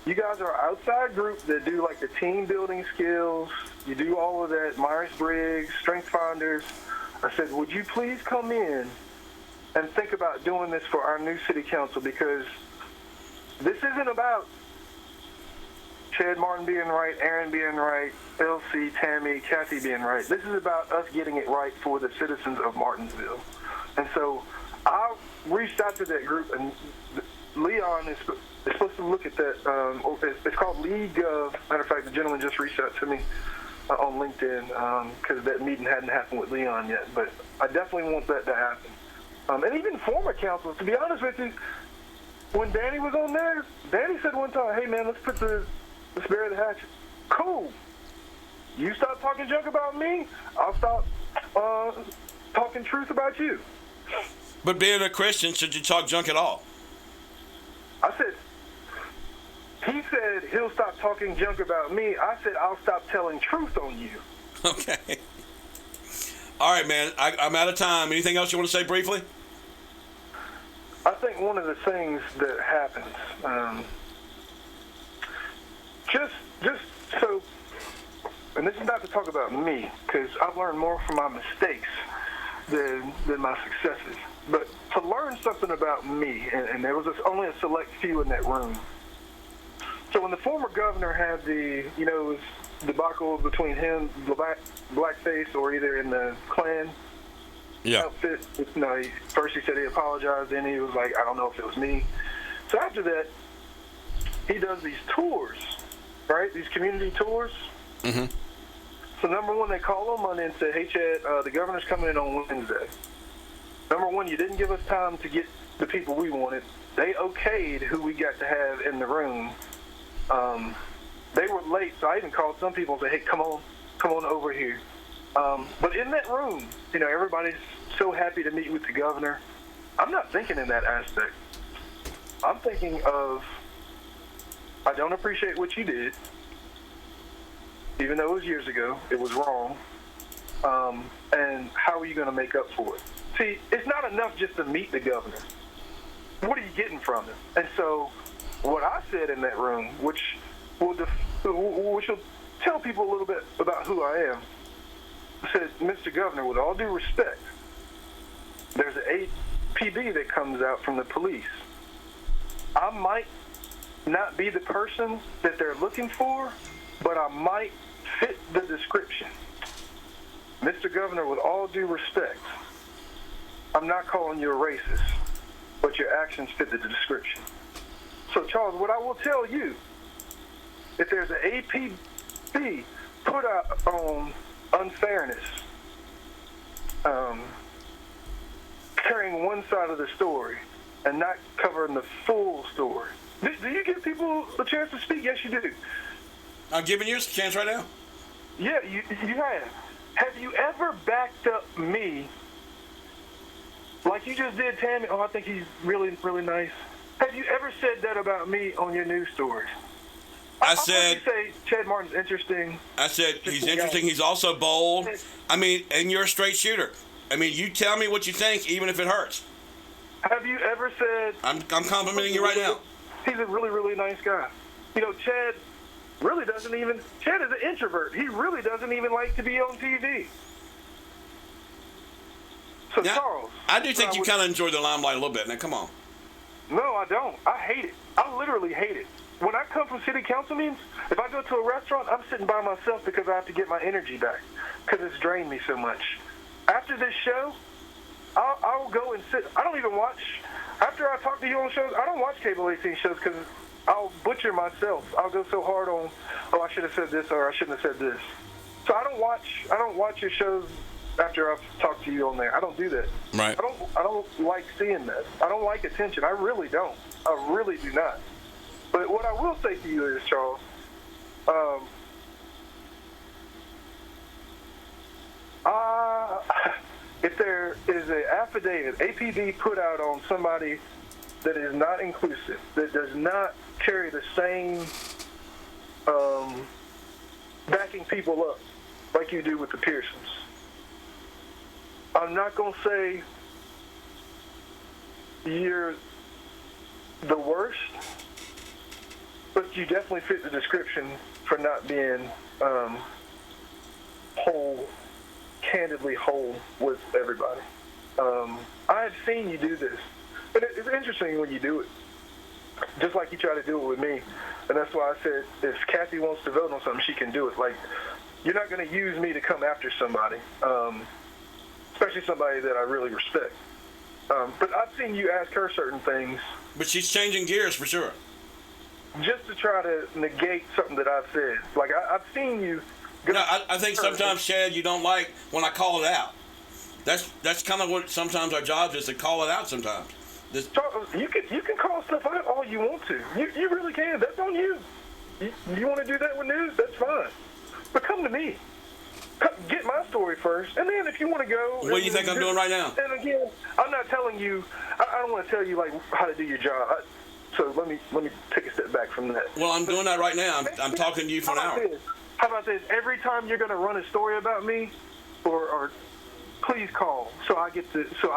You guys are an outside group that do like the team building skills. You do all of that, Myers-Briggs, Strength Finders. I said, would you please come in and think about doing this for our new city council, because this isn't about Chad Martin being right, Aaron being right, LC, Tammy, Kathy being right. This is about us getting it right for the citizens of Martinsville. And so I reached out to that group, and Leon is supposed to look at that. It's called League of, matter of fact, the gentleman just reached out to me on LinkedIn because that meeting hadn't happened with Leon yet. But I definitely want that to happen. And even former councilors, to be honest with you, when Danny was on there, Danny said one time, hey man, let's bury the hatchet. Cool. You stop talking junk about me, I'll stop talking truth about you. But being a Christian, should you talk junk at all? He said he'll stop talking junk about me. I said I'll stop telling truth on you. Okay. All right, man. I'm out of time. Anything else you want to say briefly? I think one of the things that happens, just so, and this is not to talk about me, because I've learned more from my mistakes than my successes. But to learn something about me, and there was only a select few in that room. So when the former governor had the, debacle between him, blackface, or either in the Klan outfit, first he said he apologized, then he was like, I don't know if it was me. So after that, he does these tours, right? These community tours. Mm-hmm. So number one, they call on Monday and say, hey, Chad, the governor's coming in on Wednesday. Number one, you didn't give us time to get the people we wanted. They okayed who we got to have in the room. They were late, so I even called some people and said, hey, come on over here. But in that room, everybody's so happy to meet with the governor. I'm not thinking in that aspect. I'm thinking of, I don't appreciate what you did, even though it was years ago, it was wrong, and how are you going to make up for it? See, it's not enough just to meet the governor. What are you getting from him? And so what I said in that room, which will tell people a little bit about who I am, I said, Mr. Governor, with all due respect, there's an APB that comes out from the police. I might not be the person that they're looking for, but I might fit the description. Mr. Governor, with all due respect, I'm not calling you a racist, but your actions fit the description. So, Charles, what I will tell you, if there's an APB put out on unfairness, carrying one side of the story and not covering the full story. Do you give people a chance to speak? Yes, you do. I'm giving you a chance right now. Yeah, you have. Have you ever backed up me like you just did, Tammy? Oh, I think he's really, really nice. Have you ever said that about me on your news stories? I said, you say Chad Martin's interesting. I said he's interesting. He's also bold. I mean, and you're a straight shooter. I mean, you tell me what you think, even if it hurts. Have you ever said... I'm complimenting you right now. He's a really, really nice guy. Chad really doesn't even... Chad is an introvert. He really doesn't even like to be on TV. So, now, Charles... I do think you kind of enjoy the limelight a little bit. Now, come on. No, I don't. I hate it. I literally hate it. When I come from city council meetings, if I go to a restaurant, I'm sitting by myself because I have to get my energy back because it's drained me so much. After this show, I'll go and sit. I don't even watch. After I talk to you on shows, I don't watch cable 18 shows because I'll butcher myself. I'll go so hard on, I should have said this or I shouldn't have said this. So I don't watch your shows after I've talked to you on there. I don't do that. Right. I don't like seeing that. I don't like attention. I really don't. I really do not. But what I will say to you is, Charles, if there is an affidavit, APD put out on somebody that is not inclusive, that does not carry the same backing people up like you do with the Pearsons. I'm not going to say you're the worst, but you definitely fit the description for not being candidly whole with everybody. I've seen you do this, and it's interesting when you do it, just like you try to do it with me. And that's why I said if Kathy wants to vote on something, she can do it. Like, you're not going to use me to come after somebody, especially somebody that I really respect. But I've seen you ask her certain things. But she's changing gears for sure. Just to try to negate something that I've said. Like, I've seen you. No, I think sometimes, Chad, you don't like when I call it out. That's kind of what sometimes our job is, to call it out sometimes. You can call stuff out all you want to. You really can. That's on you. You want to do that with news? That's fine. But come to me. Get my story first, and then if you want to go. What do you think I'm doing right now? And again, I'm not telling you. I don't want to tell you like how to do your job. So let me take a step back from that. Well, I'm doing that right now. I'm talking to you for an hour. How about this? Every time you're going to run a story about me, or please call so I get to say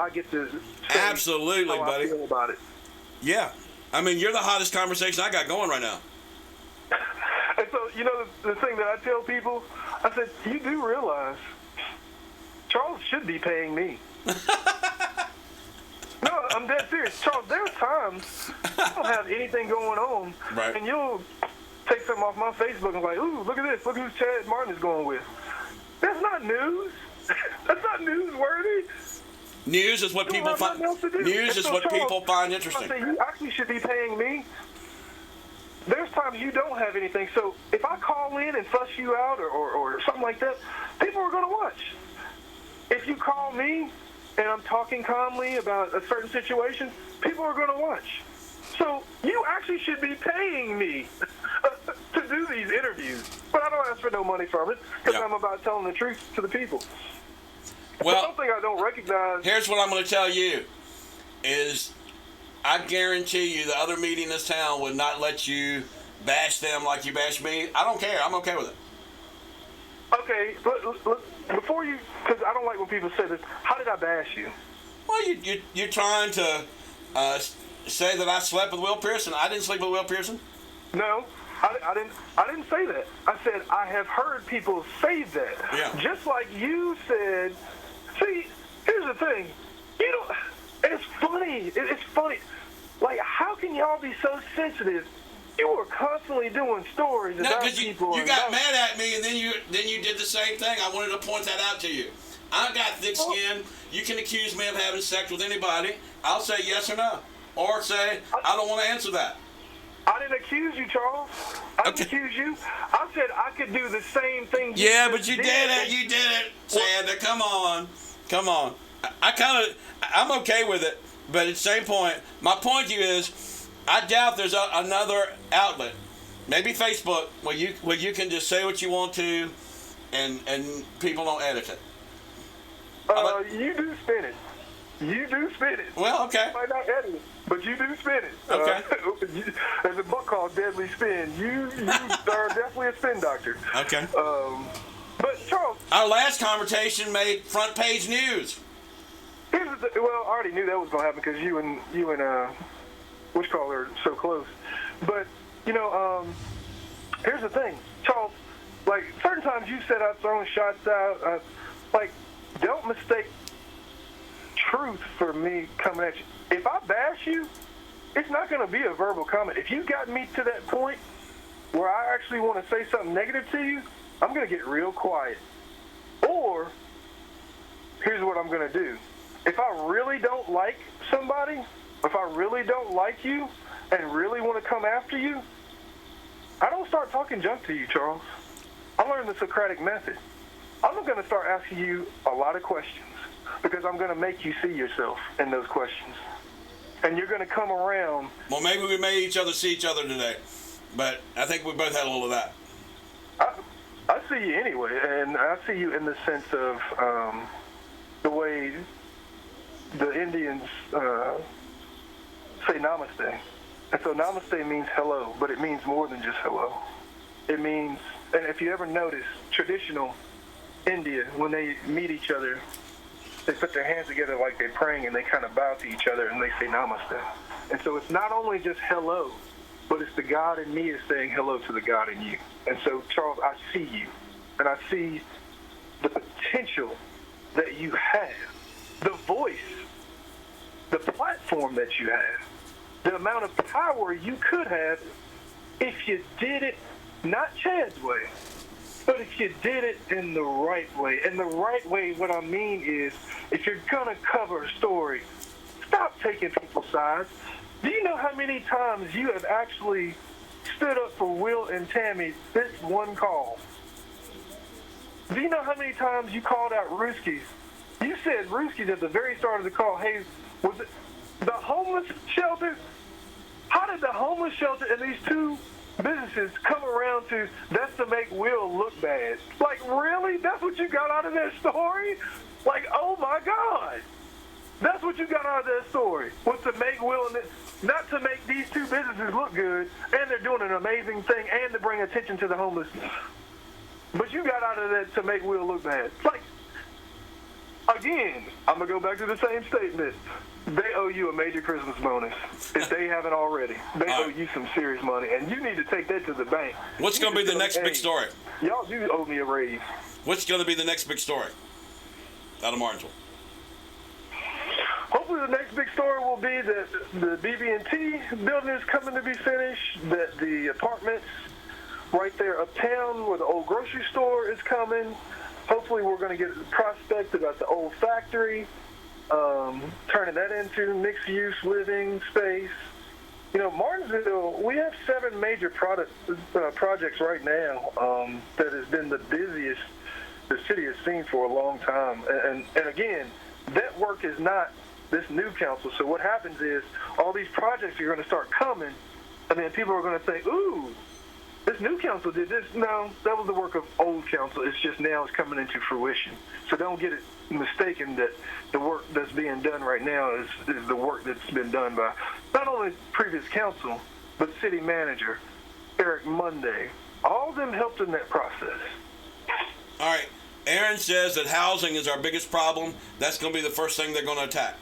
Absolutely, how buddy. I feel about it. Yeah, I mean, you're the hottest conversation I got going right now. And so, you know, the thing that I tell people, I said, you do realize Charles should be paying me. No, I'm dead serious. Charles, there are times I don't have anything going on, right, and you'll take something off my Facebook and be like, ooh, look at this. Look who Chad Martin is going with. That's not news. That's not newsworthy. News is what people find. News is what people find interesting. I say you actually should be paying me. There's times you don't have anything. So if I call in and fuss you out or something like that, people are going to watch. If you call me and I'm talking calmly about a certain situation, people are going to watch. So you actually should be paying me to do these interviews. But I don't ask for no money from it because I'm about telling the truth to the people. Well, something I don't recognize. Here's what I'm going to tell you is I guarantee you the other media in this town would not let you bash them like you bash me. I don't care. I'm okay with it. Okay, before you, because I don't like when people say this, how did I bash you? Well, you're trying to say that I slept with Will Pearson. I didn't sleep with Will Pearson. No, I didn't say that. I said I have heard people say that. Yeah. Just like you said. See, here's the thing. You don't. It's funny. It's funny. Like, how can y'all be so sensitive? You were constantly doing stories about people. You got mad at me, and then you did the same thing. I wanted to point that out to you. I got thick skin. You can accuse me of having sex with anybody. I'll say yes or no, or say I don't want to answer that. I didn't accuse you, Charles. I didn't accuse you. I said I could do the same thing. Yeah, but you did it. You did it, Sandra. Come on. I'm okay with it, but at the same point, my point to you is, I doubt there's another outlet, maybe Facebook, where you can just say what you want to, and people don't edit it. You do spin it. You do spin it. Well, okay. You might not edit it, but you do spin it. Okay. There's a book called Deadly Spin. You are definitely a spin doctor. Okay. But Charles, our last conversation made front page news. Well, I already knew that was going to happen because you and whatchamacallit are so close. But here's the thing, Charles. Like, certain times you said I've thrown shots out. Like, don't mistake truth for me coming at you. If I bash you, it's not going to be a verbal comment. If you got me to that point where I actually want to say something negative to you, I'm going to get real quiet. Or, here's what I'm going to do. If I really don't like somebody, if I really don't like you and really want to come after you, I don't start talking junk to you, Charles. I learned the Socratic method. I'm going to start asking you a lot of questions because I'm going to make you see yourself in those questions. And you're going to come around. Well, maybe we made each other see each other today, but I think we both had a little of that. I see you anyway, and I see you in the sense of the way the Indians say namaste. And so namaste means hello, but it means more than just hello. It means And if you ever notice, traditional India, when they meet each other, they put their hands together like they're praying, and they kind of bow to each other, and they say namaste. And so it's not only just hello, but it's the God in me is saying hello to the God in you. And so, Charles, I see you, and I see the potential that you have, the voice, the platform that you have, the amount of power you could have if you did it, not Chad's way, but if you did it in the right way. And the right way, what I mean is, if you're going to cover a story, stop taking people's sides. Do you know how many times you have actually stood up for Will and Tammy this one call? Do you know how many times you called out Rooskies? You said Rooskies at the very start of the call. Hey, was it the homeless shelter? How did the homeless shelter and these two businesses come around to that's to make Will look bad? Like, really? That's what you got out of that story? Like, oh my God. That's what you got out of that story, was to make Will, not to make these two businesses look good, and they're doing an amazing thing, and to bring attention to the homeless. But you got out of that to make Will look bad. Like, again, I'm going to go back to the same statement. They owe you a major Christmas bonus if they haven't already. They owe you some serious money, and you need to take that to the bank. What's going to be the next big story? Y'all do owe me a raise. What's going to be the next big story out of Martinsville? Hopefully the next big story will be that the BB&T building is coming to be finished, that the apartments right there uptown where the old grocery store is coming. Hopefully we're going to get a prospect about the old factory, turning that into mixed-use living space. You know, Martinsville, we have 7 major projects right now that has been the busiest the city has seen for a long time. And again, that work is not this new council. So what happens is all these projects are going to start coming, and then people are going to think, ooh, this new council did this. No, that was the work of old council. It's just now it's coming into fruition. So don't get it mistaken that the work that's being done right now is the work that's been done by not only previous council, but city manager Eric Monday. All of them helped in that process. All right. Aaron says that housing is our biggest problem. That's going to be the first thing they're going to attack.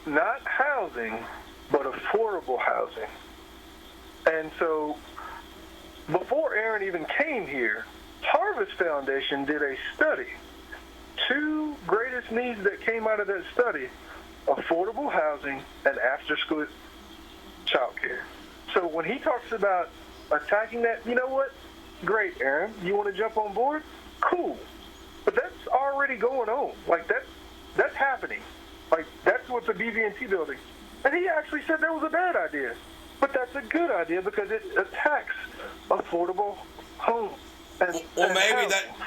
Not housing, but affordable housing. And so before Aaron even came here, Harvest Foundation did a study. 2 greatest needs that came out of that study, affordable housing and after-school childcare. So when he talks about attacking that, you know what? Great, Aaron. You want to jump on board? Cool. But that's already going on. Like, that's happening. Like, that's what's the BB&T building. And he actually said that was a bad idea. But that's a good idea because it attacks affordable homes. Well,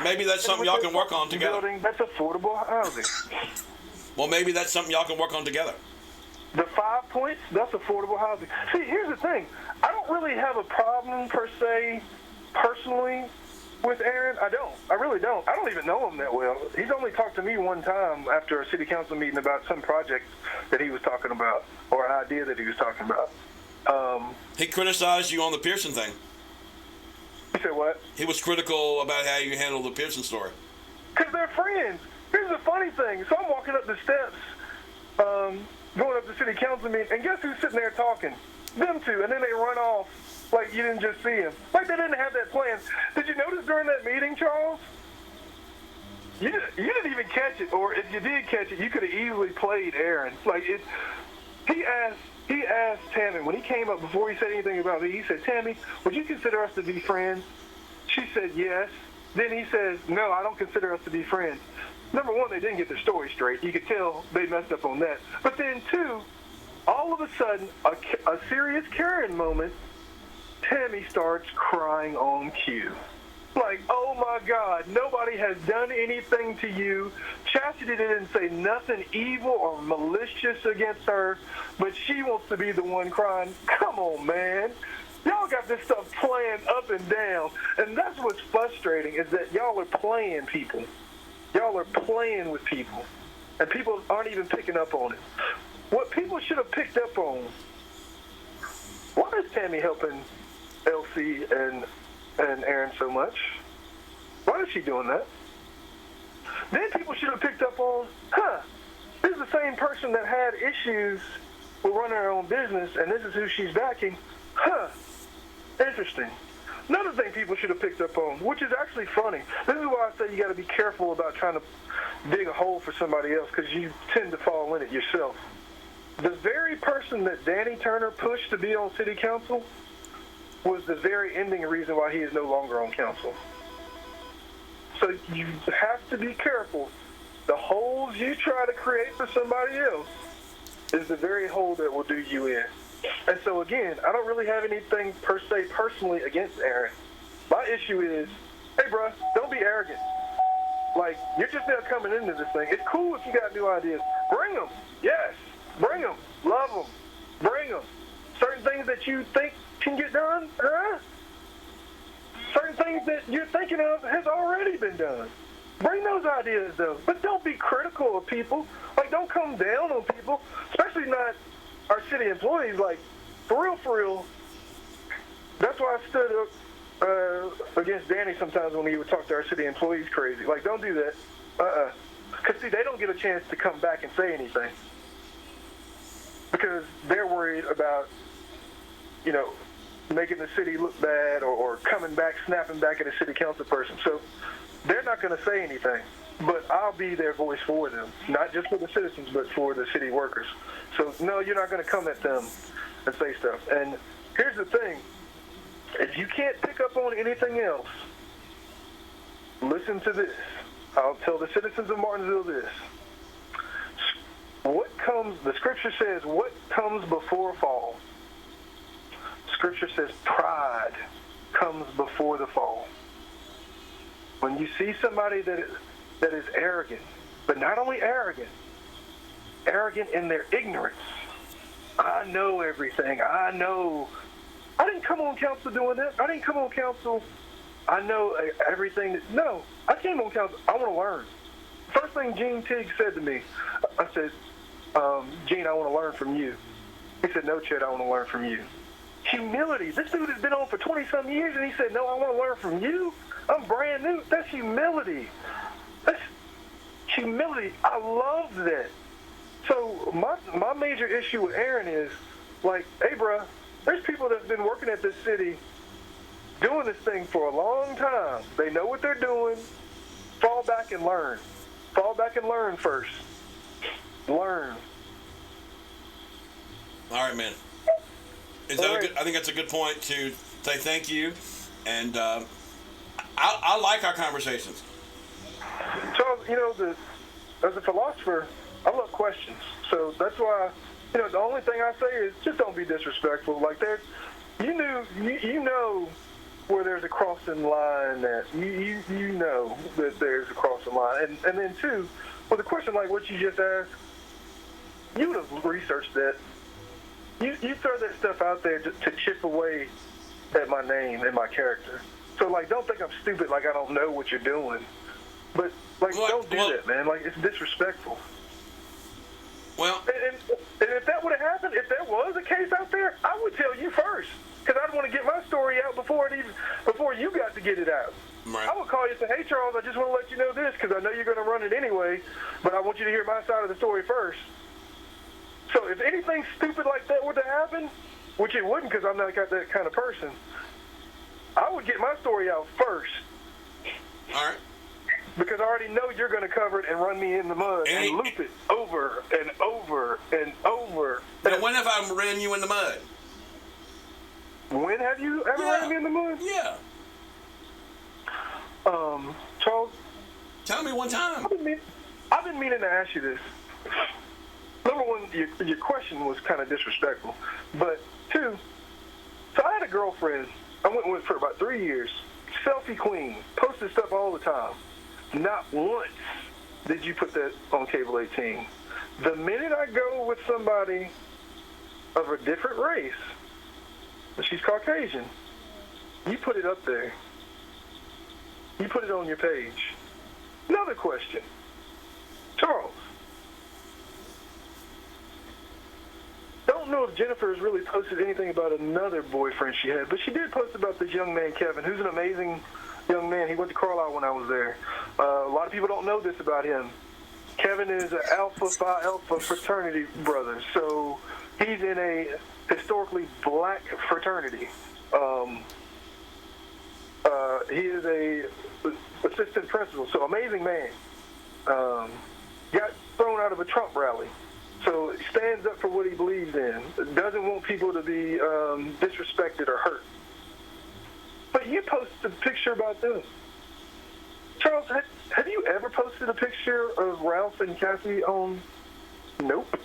maybe that's something y'all can work on together. Building that's affordable housing. Well, maybe that's something y'all can work on together. The 5 points, that's affordable housing. See, here's the thing. I don't really have a problem, per se, personally, with Aaron. I really don't. I don't even know him that well. He's only talked to me one time after a city council meeting about some project that he was talking about, or an idea that he was talking about. He criticized you on the Pearson thing. You said what? He was critical about how you handled the Pearson story. Because they're friends. Here's the funny thing. So I'm walking up the steps, going up to city council meeting, and guess who's sitting there talking? Them two. And then they run off like you didn't just see him. Like they didn't have that plan. Did you notice during that meeting, Charles? You didn't even catch it. Or if you did catch it, you could have easily played Aaron. Like he asked Tammy, when he came up before he said anything about me, he said, Tammy, would you consider us to be friends? She said, yes. Then he says, no, I don't consider us to be friends. Number one, they didn't get their story straight. You could tell they messed up on that. But then, 2, all of a sudden, a serious Karen moment, Tammy starts crying on cue. Like, oh my God, nobody has done anything to you. Chastity didn't say nothing evil or malicious against her, but she wants to be the one crying. Come on, man. Y'all got this stuff playing up and down. And that's what's frustrating is that y'all are playing people. Y'all are playing with people. And people aren't even picking up on it. What people should have picked up on, why is Tammy helping LC and and Aaron so much? Why is she doing that? Then people should have picked up on, this is the same person that had issues with running her own business, and this is who she's backing. Interesting. Another thing people should have picked up on, which is actually funny. This is why I say you got to be careful about trying to dig a hole for somebody else, because you tend to fall in it yourself. The very person that Danny Turner pushed to be on city council was the very ending reason why he is no longer on council. So you have to be careful. The holes you try to create for somebody else is the very hole that will do you in. And so again, I don't really have anything per se personally against Aaron. My issue is, hey bruh, don't be arrogant. Like, you're just now coming into this thing. It's cool if you got new ideas. Bring them. Yes. Bring them. Love them. Bring them. Certain things that you think can get done, certain things that you're thinking of has already been done. Bring those ideas, though. But don't be critical of people. Like, don't come down on people, especially not our city employees. Like, for real, that's why I stood up against Danny sometimes when he would talk to our city employees crazy. Like, don't do that. Because, see, they don't get a chance to come back and say anything. Because they're worried about, you know, making the city look bad or coming back, snapping back at a city council person. So they're not going to say anything. But I'll be their voice for them. Not just for the citizens, but for the city workers. So, no, you're not going to come at them and say stuff. And here's the thing. If you can't pick up on anything else, listen to this. I'll tell the citizens of Martinsville this. The scripture says, what comes before fall? Scripture says pride comes before the fall. When you see somebody that is arrogant, but not only arrogant in their ignorance. I know everything. I didn't come on council doing that. I didn't come on council. I know everything. No, I came on council. I want to learn. First thing Gene Tigg said to me, I said, Gene, I want to learn from you. He said, no, Chet, I want to learn from you. Humility. This dude has been on for 20-some years, and he said, no, I want to learn from you. I'm brand new. That's humility. That's humility. I love that. So my major issue with Aaron is, like, hey, bro, there's people that's been working at this city doing this thing for a long time. They know what they're doing. Fall back and learn. Fall back and learn first. Learn. All right, man. I think that's a good point to say thank you. And I like our conversations. Charles, you know, as a philosopher, I love questions. So that's why, you know, the only thing I say is just don't be disrespectful. Like, you know where there's a crossing line that you know that there's a crossing line. And then two, with a question like what you just asked, you would have researched that. You throw that stuff out there to chip away at my name and my character. So, like, don't think I'm stupid, like I don't know what you're doing. But, like, don't do that, man. Like, it's disrespectful. Well, and if that would have happened, if there was a case out there, I would tell you first, because I'd want to get my story out before you got to get it out. Right. I would call you and say, hey, Charles, I just want to let you know this, because I know you're going to run it anyway, but I want you to hear my side of the story first. So if anything stupid like that were to happen, which it wouldn't because I'm not that kind of person, I would get my story out first. All right. Because I already know you're going to cover it and run me in the mud and loop it over and over and over. Now, when have I ran you in the mud? When have you ever ran me in the mud? Yeah. Charles? Tell me one time. I've been meaning to ask you this. Number one, your question was kind of disrespectful. But two, so I had a girlfriend I went with for about 3 years. Selfie queen. Posted stuff all the time. Not once did you put that on Cable 18. The minute I go with somebody of a different race, she's Caucasian, you put it up there. You put it on your page. Another question. Charles, don't know if Jennifer has really posted anything about another boyfriend she had, but she did post about this young man, Kevin, who's an amazing young man. He went to Carlisle when I was there. A lot of people don't know this about him. Kevin is an Alpha Phi Alpha fraternity brother, so he's in a historically black fraternity. He is a assistant principal, so amazing man. Got thrown out of a Trump rally. So he stands up for what he believes in. Doesn't want people to be disrespected or hurt. But you posted a picture about them. Charles, have you ever posted a picture of Ralph and Cassie on? Nope.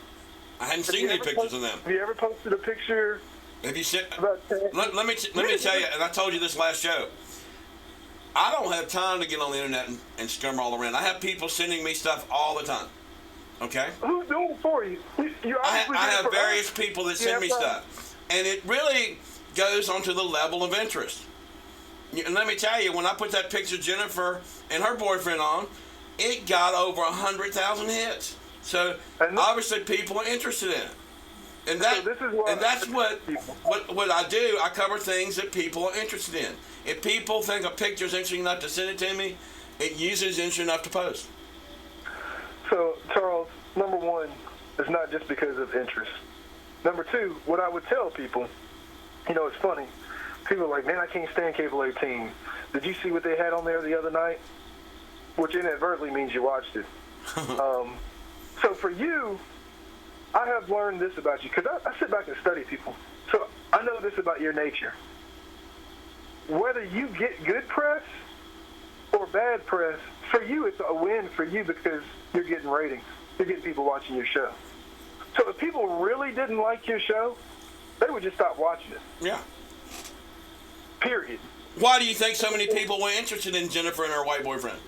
I hadn't seen any pictures of them. Have you ever posted a picture? Have you seen? About Let me tell you, and I told you this last show. I don't have time to get on the internet and scum all around. I have people sending me stuff all the time. Okay? Who's doing it for you? I have various people that send me stuff. And it really goes onto the level of interest. And let me tell you, when I put that picture of Jennifer and her boyfriend on, it got over 100,000 hits. So obviously people are interested in it. And that's what I do. I cover things that people are interested in. If people think a picture is interesting enough to send it to me, it usually is interesting enough to post. So, Charles, number one, it's not just because of interest. Number two, what I would tell people, it's funny. People are like, man, I can't stand Cable 18. Did you see what they had on there the other night? Which inadvertently means you watched it. So for you, I have learned this about you, because I sit back and study people. So I know this about your nature. Whether you get good press or bad press, for you it's a win for you because you're getting ratings. You're getting people watching your show. So if people really didn't like your show, they would just stop watching it. Yeah. Period. Why do you think so many people were interested in Jennifer and her white boyfriend?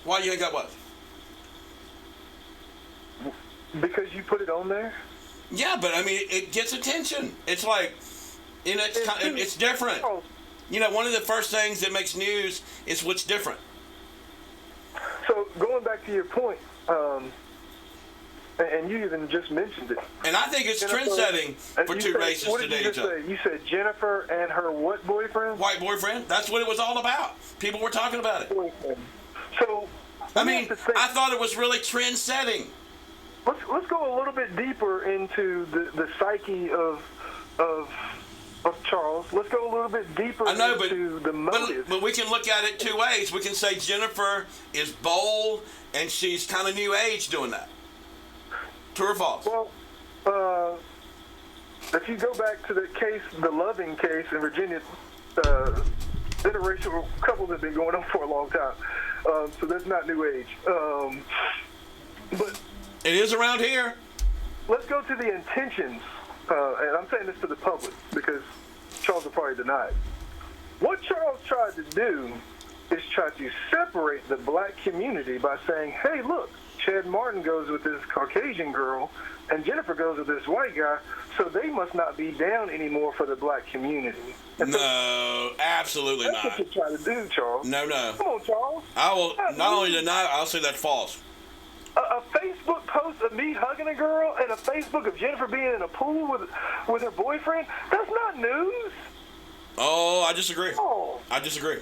Why do you think that was? Because you put it on there? Yeah, but I mean, it gets attention. It's like, it's different. One of the first things that makes news is what's different. So going back to your point, and you even just mentioned it. And I think it's trend-setting for two races to date each other. You said Jennifer and her what boyfriend? White boyfriend. That's what it was all about. People were talking about it. So, I thought it was really trend-setting. Let's go a little bit deeper into the psyche of Charles. Let's go a little bit deeper into the motives. But we can look at it two ways. We can say Jennifer is bold and she's kind of new age doing that. True or false? Well, if you go back to the case, the Loving case in Virginia, interracial couples have been going on for a long time. So that's not new age. But it is around here. Let's go to the intentions. And I'm saying this to the public because Charles will probably deny it. What Charles tried to do is try to separate the black community by saying, hey, look, Chad Martin goes with this Caucasian girl and Jennifer goes with this white guy, so they must not be down anymore for the black community. No, absolutely not. That's what you're trying to do, Charles. No. Come on, Charles. I will not only deny it, I'll say that's false. A Facebook post of me hugging a girl and a Facebook of Jennifer being in a pool with her boyfriend, that's not news. Oh, I disagree. Oh. I disagree.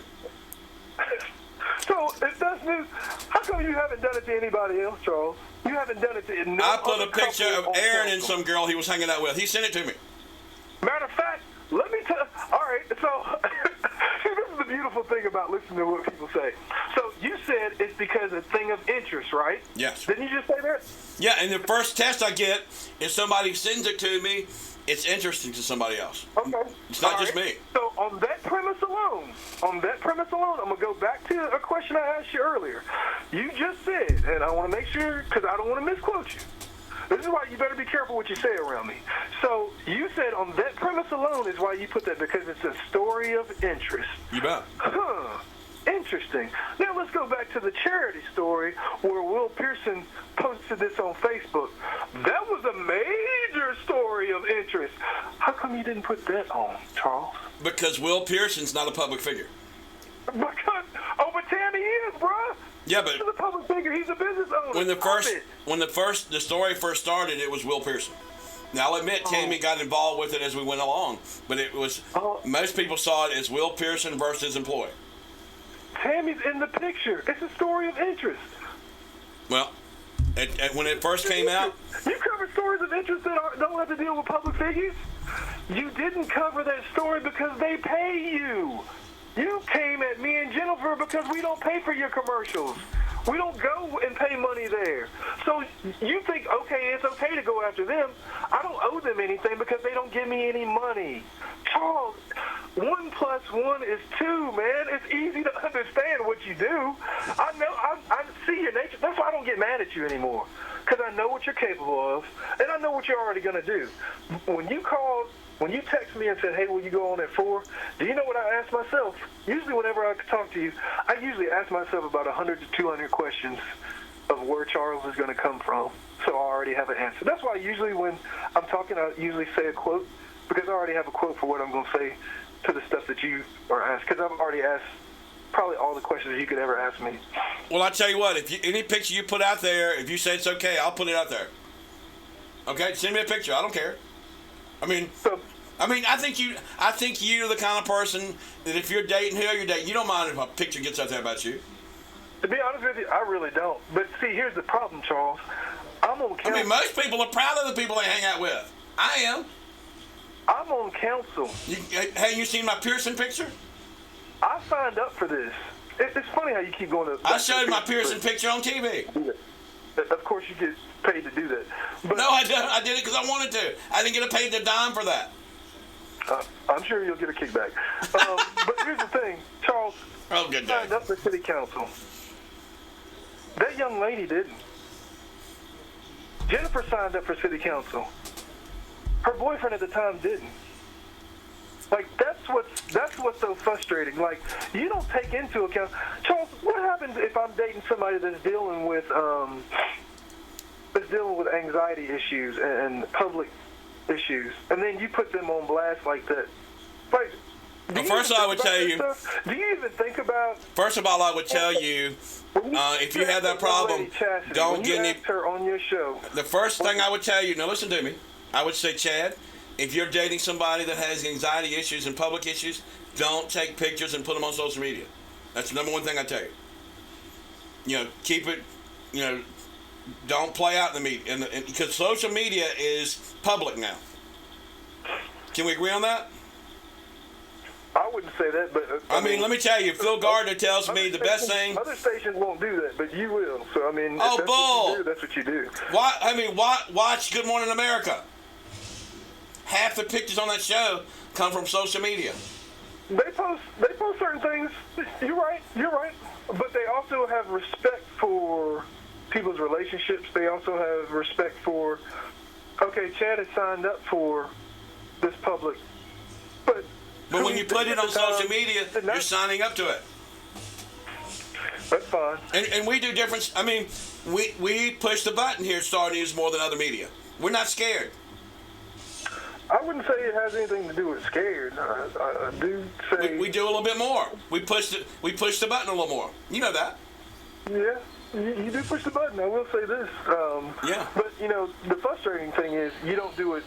So, if that's news, how come you haven't done it to anybody else, Charles? You haven't done it to no I put a other picture couple of Aaron and some girl he was hanging out with. He sent it to me. Matter of fact, let me tell. All right, so see, this is the beautiful thing about listening to what people say. So you said it's because a thing of interest, right? Yes. Didn't you just say that? Yeah, and the first test I get is somebody sends it to me. It's interesting to somebody else. Okay. It's not just me. So on that premise alone, I'm going to go back to a question I asked you earlier. You just said, and I want to make sure, because I don't want to misquote you. This is why you better be careful what you say around me. So you said on that premise alone is why you put that, because it's a story of interest. You bet. Huh. Interesting. Now let's go back to the charity story where Will Pearson posted this on Facebook. That was a major story of interest. How come you didn't put that on, Charles? Because Will Pearson's not a public figure. Because, but Tammy is, bruh. Yeah, but he's a public figure. He's a business owner. When the story first started, it was Will Pearson. Now, I'll admit, Tammy got involved with it as we went along, but it was most people saw it as Will Pearson versus his employee. Tammy's in the picture. It's a story of interest. Well, when it first came out, you cover stories of interest that don't have to deal with public figures. You didn't cover that story because they pay you. You came at me and Jennifer because we don't pay for your commercials. We don't go and pay money there. So you think, okay, it's okay to go after them. I don't owe them anything because they don't give me any money. Charles, 1 + 1 is 2, man. It's easy to understand what you do. I know, I see your nature. That's why I don't get mad at you anymore, because I know what you're capable of, and I know what you're already going to do. When you text me and said, hey, will you go on at 4, do you know what I ask myself? Usually whenever I talk to you, I usually ask myself about 100 to 200 questions of where Charles is going to come from, so I already have an answer. That's why usually when I'm talking, I usually say a quote, because I already have a quote for what I'm going to say to the stuff that you are asked, because I've already asked probably all the questions you could ever ask me. Well, I tell you what, any picture you put out there, if you say it's okay, I'll put it out there. Okay, send me a picture. I don't care. I mean, I think you're the kind of person that if you're dating whoever you're dating, you don't mind if a picture gets out there about you. To be honest with you, I really don't. But see, here's the problem, Charles. I'm on council. I mean, most people are proud of the people they hang out with. I am. I'm on council. Hey, you seen my Pearson picture? I signed up for this. It's funny how you keep going to... I showed my Pearson picture on TV. Of course, you get paid to do that. But, no, I didn't. I did it because I wanted to. I didn't get paid a dime for that. I'm sure you'll get a kickback. But here's the thing, Charles. Oh, good day. Signed up for city council. That young lady didn't. Jennifer signed up for city council. Her boyfriend at the time didn't. Like, that's what's so frustrating. Like, you don't take into account, Charles, what happens if I'm dating somebody that's dealing with anxiety issues and public issues, and then you put them on blast like that? Like, well, first I would tell you. Do you even think about? First of all, I would tell you, if you have that problem, don't get any. Her on your show. The first thing I would tell you, now listen to me. I would say, Chad, if you're dating somebody that has anxiety issues and public issues, don't take pictures and put them on social media. That's the number one thing I tell you. You know, keep it. You know, don't play out in the media, because social media is public now. Can we agree on that? I wouldn't say that, but... I mean, let me tell you, Phil Gardner tells me the best thing... Other stations won't do that, but you will. So, I mean, oh, bull! That's what you do. Watch Good Morning America. Half the pictures on that show come from social media. They post certain things. You're right. But they also have respect for people's relationships. They also have respect for, okay, Chad has signed up for this public. But when you put it on social media, you're signing up to it. That's fine. And we do different. I mean, we push the button here at Star News more than other media. We're not scared. I wouldn't say it has anything to do with scared. I do say we do a little bit more. We push the button a little more. You know that. Yeah, you do push the button. I will say this. Yeah. But you know, the frustrating thing is you don't do it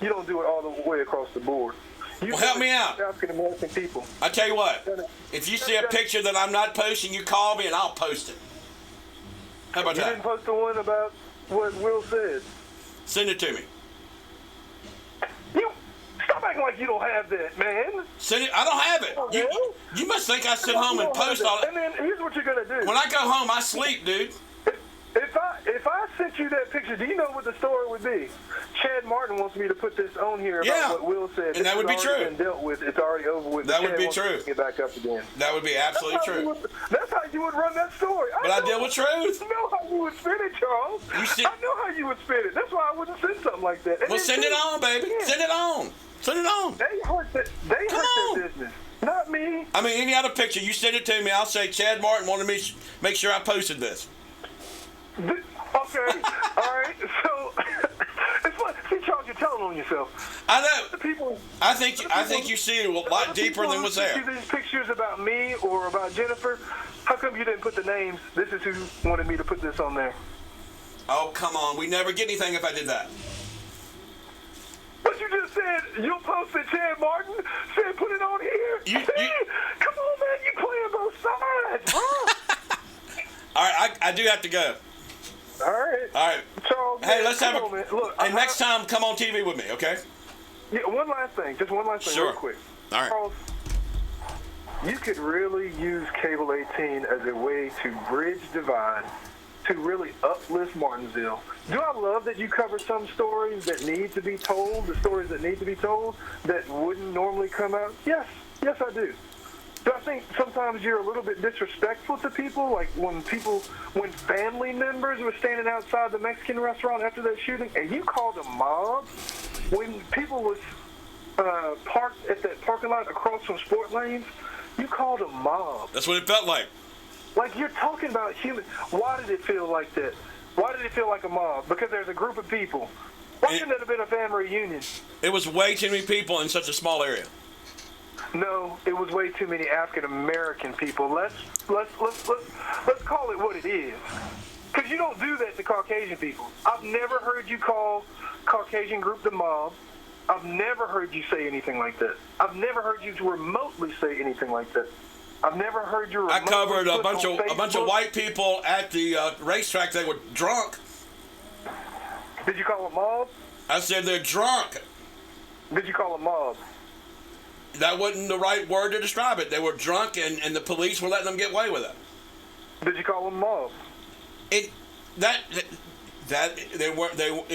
all the way across the board. Well, help me out. African American people. I tell you what. If you see a picture that I'm not posting, you call me and I'll post it. How about that? You didn't post the one about what Will said. Send it to me. You stop acting like you don't have that, man. Send it. I don't have it. You must think I sit home and post all it. And then here's what you're gonna do. When I go home, I sleep, dude. If I sent you that picture, do you know what the story would be? Chad Martin wants me to put this on here about what Will said. And that would be true. Been dealt with. It's already over with. That would be true. Get back up again. That would be absolutely true. That's how you would run that story. But I deal with truth. I know how you would spin it, Charles. I know how you would spin it. That's why I wouldn't send something like that. Well, send it on, baby. Send it on. Send it on. They hurt their business. Not me. I mean, any other picture, you send it to me, I'll say Chad Martin wanted me to make sure I posted this. Okay, all right. So it's like, see, Charles, you're telling on yourself. I know. I think you see it a lot deeper than what's there. These pictures about me or about Jennifer. How come you didn't put the names? This is who wanted me to put this on there. Oh, come on. We never get anything if I did that. what you just said? You'll post that Chad Martin said put it on here? Come on, man. You playing both sides, huh? All right, I do have to go. All right. Charles, Hey, man, let's have on, man. Look, and next time, come on TV with me, okay? Yeah, one last thing. Just one last thing Sure. real quick. All right. Charles, you could really use Cable 18 as a way to bridge divide, to really uplift Martinsville. Do I love that you cover some stories that need to be told, the stories that need to be told that wouldn't normally come out? Yes, I do. Do I think sometimes you're a little bit disrespectful to people? Like when family members were standing outside the Mexican restaurant after that shooting, and you called a mob? When people was parked at that parking lot across from Sport Lanes, you called a mob. That's what it felt like. Like, you're talking about human. Why did it feel like that? Why did it feel like a mob? Because there's a group of people. Why couldn't it have been a family reunion? It was way too many people in such a small area. No, it was way too many African American people. Let's call it what it is. Because you don't do that to Caucasian people. I've never heard you call Caucasian group the mob. I've never heard you say anything like that. I've never heard you remotely say anything like that. I've never heard you. I covered a bunch of white people at the racetrack. They were drunk. Did you call them mob? I said they're drunk. Did you call them mob? That wasn't the right word to describe it. They were drunk, and the police were letting them get away with it. Did you call them mob? They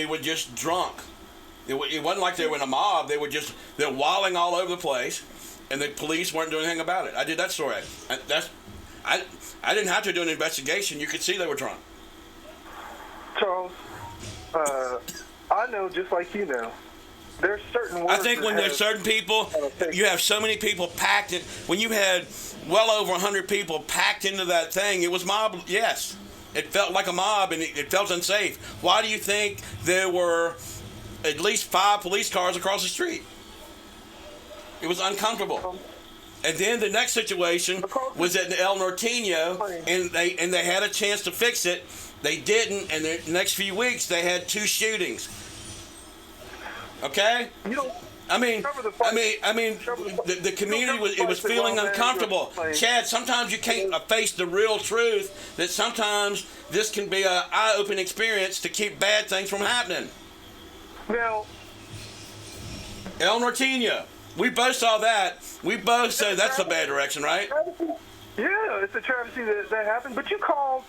were just drunk. It wasn't like they were in a mob. They're walling all over the place, and the police weren't doing anything about it. I did that story. I didn't have to do an investigation. You could see they were drunk. Charles, I know just like you know. There's certain words. I think when there's certain people, you have so many people packed in. When you had well over 100 people packed into that thing, it was mob. Yes, it felt like a mob, and it felt unsafe. Why do you think there were at least 5 police cars across the street? It was uncomfortable. And then the next situation was at El Norteño, and they had a chance to fix it. They didn't, and the next few weeks they had 2 shootings. Okay? I mean, the community was feeling uncomfortable. Chad, sometimes you can't face the real truth that sometimes this can be an eye-opening experience to keep bad things from happening. Now, El Norteño, we both saw that. We both said that's the bad direction, right? Yeah, it's a travesty that happened. But you called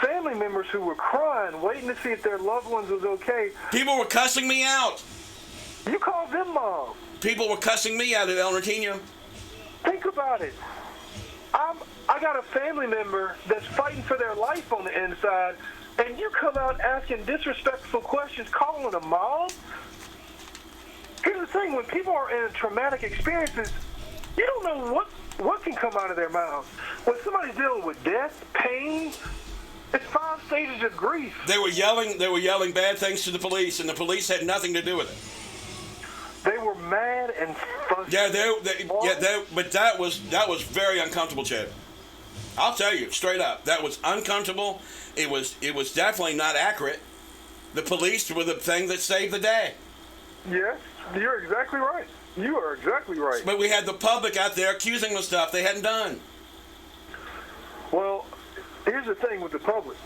family members who were crying, waiting to see if their loved ones was okay. People were cussing me out. You called them mob. People were cussing me out at El Norteño. Think about it. I got a family member that's fighting for their life on the inside, and you come out asking disrespectful questions, calling it a mob? Here's the thing, when people are in traumatic experiences, you don't know what can come out of their mouths. When somebody's dealing with death, pain, it's 5 stages of grief. They were yelling bad things to the police, and the police had nothing to do with it. They were mad and frustrated. But that was very uncomfortable, Chad. I'll tell you straight up, that was uncomfortable. It was definitely not accurate. The police were the thing that saved the day. Yes, you're exactly right. You are exactly right. But we had the public out there accusing them of stuff they hadn't done. Well, here's the thing with the public.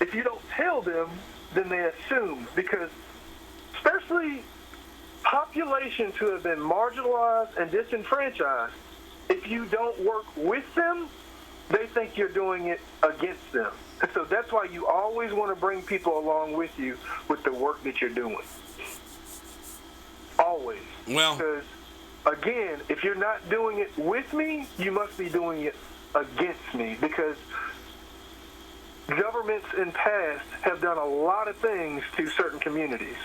If you don't tell them, then they assume, because especially populations who have been marginalized and disenfranchised, if you don't work with them, they think you're doing it against them. And so that's why you always want to bring people along with you with the work that you're doing. Always. Well, because, again, if you're not doing it with me, you must be doing it against me, because governments in past have done a lot of things to certain communities.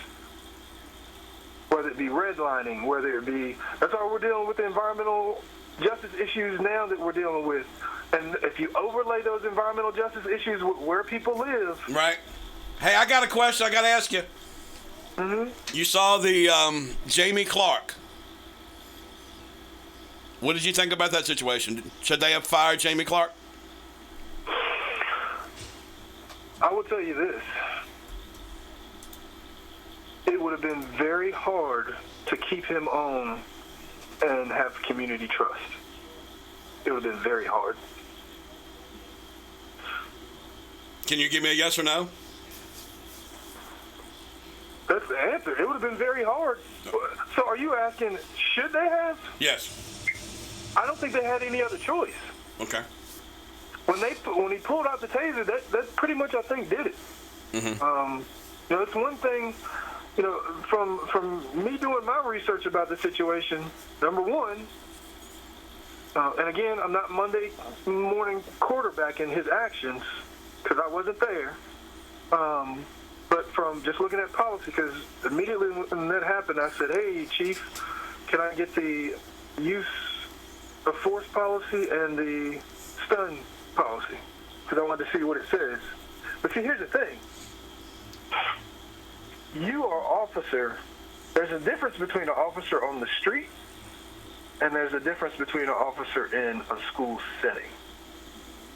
Whether it be redlining, whether it be, that's why we're dealing with the environmental justice issues now that we're dealing with. And if you overlay those environmental justice issues with where people live. Right. Hey, I got a question I got to ask you. Mm-hmm. You saw the Jamie Clark. What did you think about that situation? Should they have fired Jamie Clark? I will tell you this. it would have been very hard to keep him on and have community trust. It would have been very hard. Can you give me a yes or no? That's the answer. It would have been very hard. So are you asking, should they have? Yes. I don't think they had any other choice. Okay. When he pulled out the taser, that pretty much, I think, did it. Mm-hmm. It's one thing, from me doing my research about the situation, number one, and again, I'm not Monday morning quarterbacking his actions because I wasn't there. But from just looking at policy, because immediately when that happened, I said, hey, Chief, can I get the use of force policy and the stun policy? Because I wanted to see what it says. But see, here's the thing. You are officer. There's a difference between an officer on the street and there's a difference between an officer in a school setting.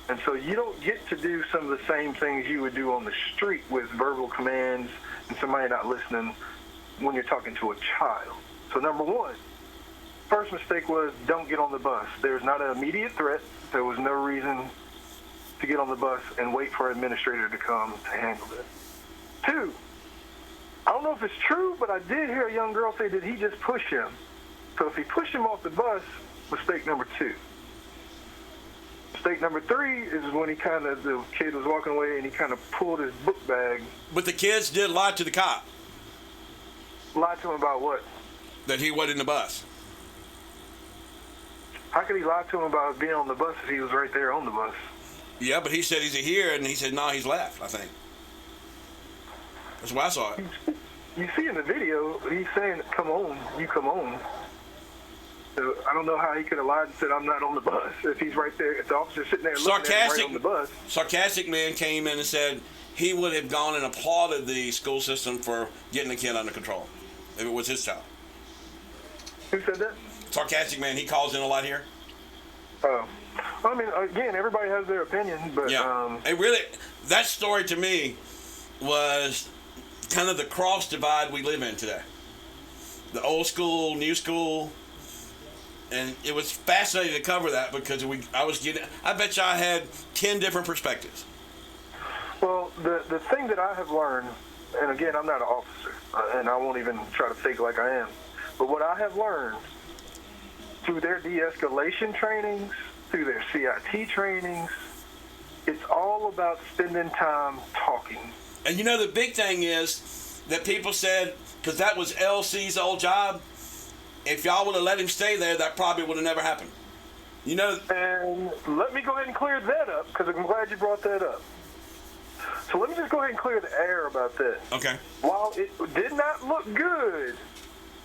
And so you don't get to do some of the same things you would do on the street with verbal commands and somebody not listening when you're talking to a child. So number one, first mistake was don't get on the bus. There's not an immediate threat. There was no reason to get on the bus and wait for an administrator to come to handle it. Two, I don't know if it's true, but I did hear a young girl say, did he just push him? So if he pushed him off the bus, mistake number two. Mistake number three is when the kid was walking away and he kind of pulled his book bag. But the kids did lie to the cop. Lied to him about what? That he wasn't in the bus. How could he lie to him about being on the bus if he was right there on the bus? Yeah, but he said he's here, and he said, no, he's left, I think. That's why I saw it. You see in the video, he's saying, come on, you come on. So I don't know how he could have lied and said, I'm not on the bus. If he's right there, if the officer's sitting there looking at him right on the bus. Sarcastic man came in and said he would have gone and applauded the school system for getting the kid under control if it was his child. Who said that? Sarcastic man, he calls in a lot here. Oh. I mean, again, everybody has their opinion, but... Yeah. That story to me was kind of the cross divide we live in today. The old school, new school... And it was fascinating to cover that because I bet you I had 10 different perspectives. Well, the thing that I have learned, and again, I'm not an officer, and I won't even try to fake like I am, but what I have learned through their de-escalation trainings, through their CIT trainings, it's all about spending time talking. And the big thing is that people said, because that was LC's old job, if y'all would have let him stay there, that probably would have never happened. And let me go ahead and clear that up, because I'm glad you brought that up. So let me just go ahead and clear the air about that. Okay. While it did not look good,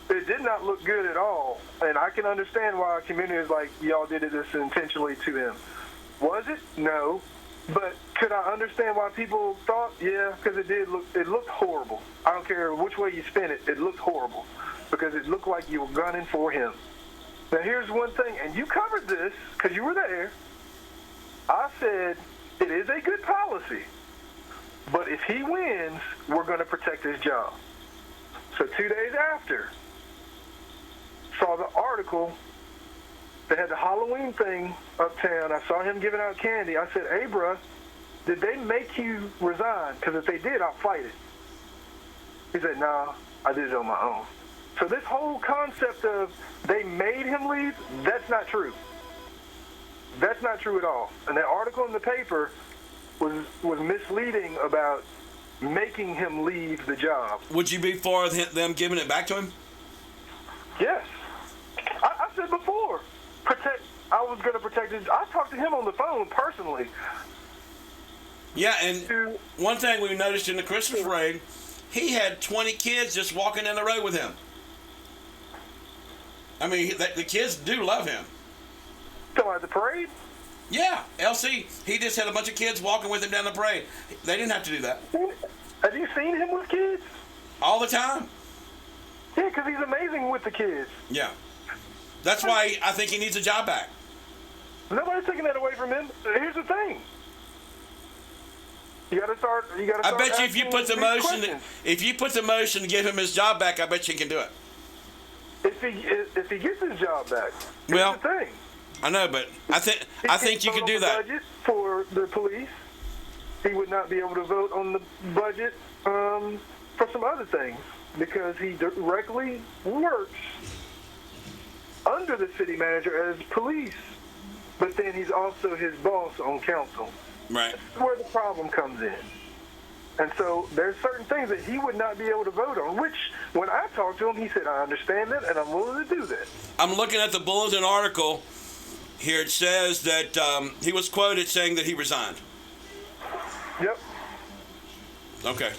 it did not look good at all. And I can understand why a community is like, y'all did this intentionally to him. Was it? No. But could I understand why people thought? Yeah, because it looked horrible. I don't care which way you spin it, it looked horrible. Because it looked like you were gunning for him. Now here's one thing, and you covered this because you were there. I said it is a good policy, but if he wins, we're going to protect his job. So 2 days after, saw the article. They had the Halloween thing uptown. I saw him giving out candy. I said, hey, bruh, did they make you resign? Because if they did, I'll fight it. He said, nah, I did it on my own. So this whole concept of they made him leave, that's not true. That's not true at all. And that article in the paper was misleading about making him leave the job. Would you be for them giving it back to him? Yes. I said before, I was going to protect his... I talked to him on the phone personally. Yeah, and one thing we noticed in the Christmas parade, he had 20 kids just walking down the road with him. I mean, the kids do love him. So at the parade? Yeah, LC. He just had a bunch of kids walking with him down the parade. They didn't have to do that. Have you seen him with kids? All the time. Yeah, because he's amazing with the kids. Yeah. That's why I think he needs a job back. Nobody's taking that away from him. Here's the thing. You gotta start. I bet you if you put the motion, to give him his job back, I bet you can do it. If he gets his job back, Well, here's the thing. I know, but I think you could do that. Budget for the police. He would not be able to vote on the budget for some other things because he directly works under the city manager as police, but then he's also his boss on council. Right. That's where the problem comes in. And so there's certain things that he would not be able to vote on, which when I talked to him, he said, I understand that and I'm willing to do that. I'm looking at the bulletin article here. It says that he was quoted saying that he resigned. Yep. Okay.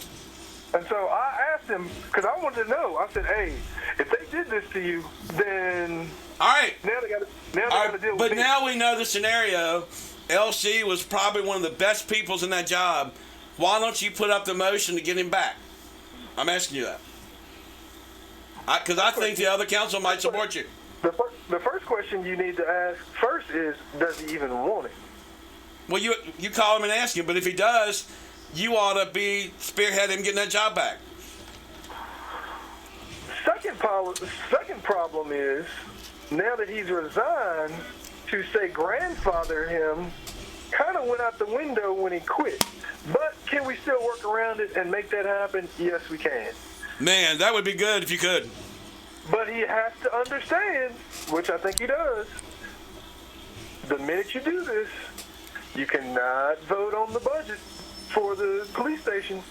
And so I asked him, because I wanted to know, I said, hey, if they did this to you, then all right. Now they got to deal with But me. now we know the scenario. LC was probably one of the best peoples in that job. Why don't you put up the motion to get him back? I'm asking you that. Because I think the other council might support you. The first question you need to ask first is, does he even want it? Well, you call him and ask him, but if he does, you ought to be spearhead him getting that job back. Second problem is, now that he's resigned, to say grandfather him kind of went out the window when he quit. But can we still work around it and make that happen? Yes, we can. Man, that would be good if you could. But he has to understand, which I think he does, the minute you do this, you cannot vote on the budget for the police station.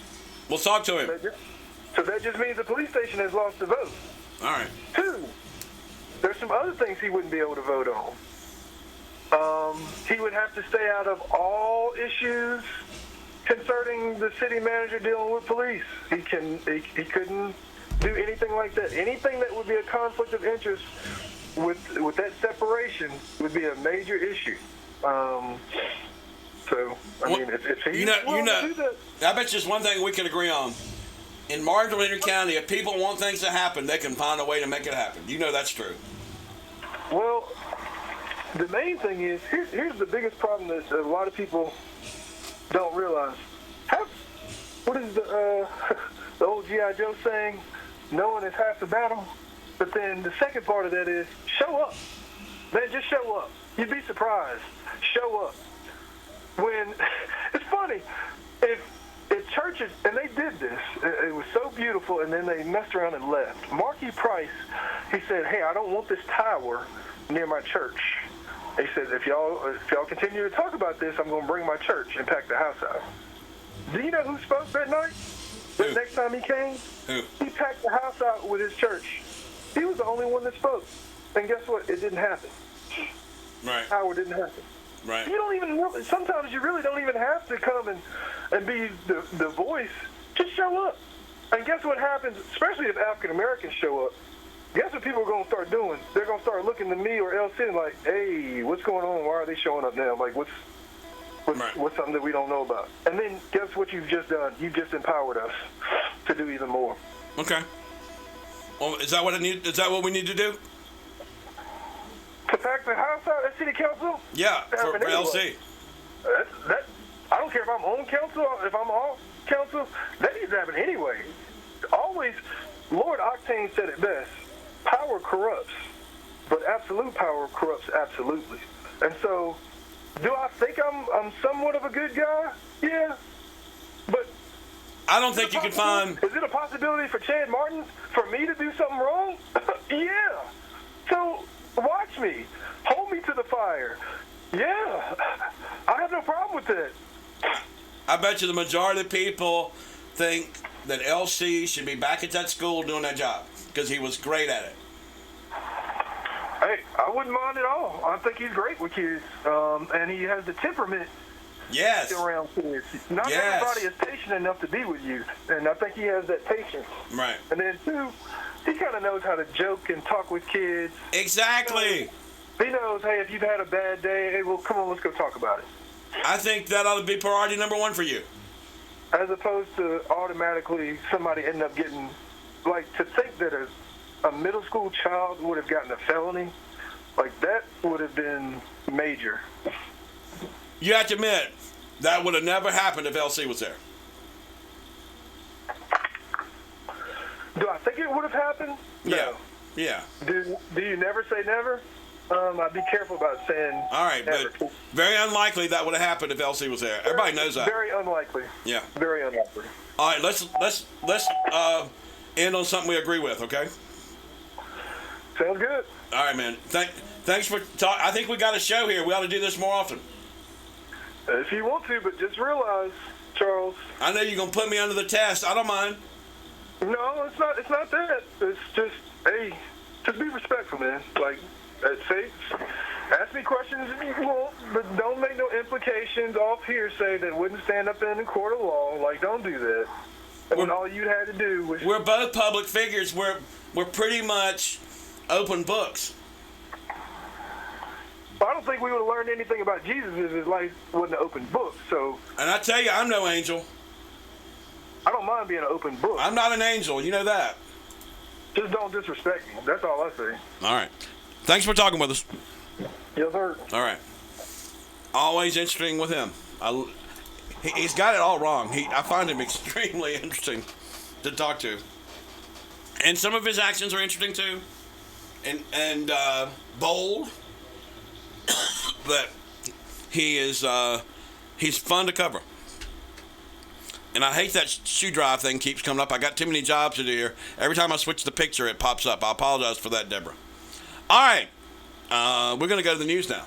We'll talk to him. So that just means the police station has lost the vote. All right. 2, there's some other things he wouldn't be able to vote on. He would have to stay out of all issues concerning the city manager dealing with police. He couldn't do anything like that. Anything that would be a conflict of interest with that separation would be a major issue. So I mean, if he's willing to do that, I bet you there's one thing we can agree on. In Martinsville, Henry County, if people want things to happen, they can find a way to make it happen. You know that's true. Well, the main thing is, here's the biggest problem that a lot of people don't realize. What is the old G.I. Joe saying? Knowing is half the battle. But then the second part of that is, show up. Man, just show up. You'd be surprised. Show up. When, it's funny, if churches, and they did this, it was so beautiful, and then they messed around and left. Marky Price, he said, hey, I don't want this tower near my church. He said, if y'all continue to talk about this, I'm going to bring my church and pack the house out. Do you know who spoke that night? The next time he came? Who? He packed the house out with his church. He was the only one that spoke. And guess what? It didn't happen. Right. Power didn't happen. Right. You don't even really, sometimes you really don't even have to come and be the voice. Just show up. And guess what happens, especially if African Americans show up? Guess what people are going to start doing? They're going to start looking to me or LC like, hey, what's going on? Why are they showing up now? Like, what's something that we don't know about? And then guess what you've just done? You've just empowered us to do even more. Okay. Well, is that what we need to do? To pack the house out at City Council? Yeah, for LC. I don't care if I'm on council, if I'm off council, that needs to happen anyway. Always, Lord Octane said it best, power corrupts, but absolute power corrupts absolutely. And so, do I think I'm somewhat of a good guy? Yeah. But I don't think you can find... Is it a possibility for Chad Martin for me to do something wrong? Yeah. So, watch me. Hold me to the fire. Yeah. I have no problem with that. I bet you the majority of people think that LC should be back at that school doing that job because he was great at it. Hey, I wouldn't mind at all. I think he's great with kids, and he has the temperament. Yes. Around kids. Not everybody is patient enough to be with you, and I think he has that patience. Right. And then 2, he kind of knows how to joke and talk with kids. Exactly. He knows, hey, if you've had a bad day, hey, well, come on, let's go talk about it. I think that ought to be priority number 1 for you. As opposed to automatically somebody ending up getting, like, to think that a middle school child would have gotten a felony, like, that would have been major. You have to admit, That would have never happened if LC was there. Do I think it would have happened? Yeah. No. Yeah. Do you never say never? I'd be careful about saying All right, never. but very unlikely that would have happened if LC was there. Everybody knows that. Very unlikely. Yeah. Very unlikely. All right, let's end on something we agree with, okay? Sounds good. All right, man. Thanks for talk. I think we got a show here. We ought to do this more often. If you want to, but just realize, Charles. I know you're gonna put me under the test. I don't mind. No, it's not. It's not that. It's just, hey, just be respectful, man. Like, say, ask me questions if you want, but don't make no implications off hearsay that wouldn't stand up in the court of law. Like, don't do that. And all you had to do was. We're both public figures. We're pretty much open books. I don't think we would have learned anything about Jesus if his life wasn't an open book. So. And I tell you, I'm no angel. I don't mind being an open book. I'm not an angel. You know that. Just don't disrespect me. That's all I say. All right. Thanks for talking with us. Yes, sir. All right. Always interesting with him. He's got it all wrong. I find him extremely interesting to talk to. And some of his actions are interesting too. And bold. But he's fun to cover. And I hate that shoe drive thing keeps coming up. I got too many jobs to do here. Every time I switch the picture, it pops up. I apologize for that, Deborah. All right. We're going to go to the news now.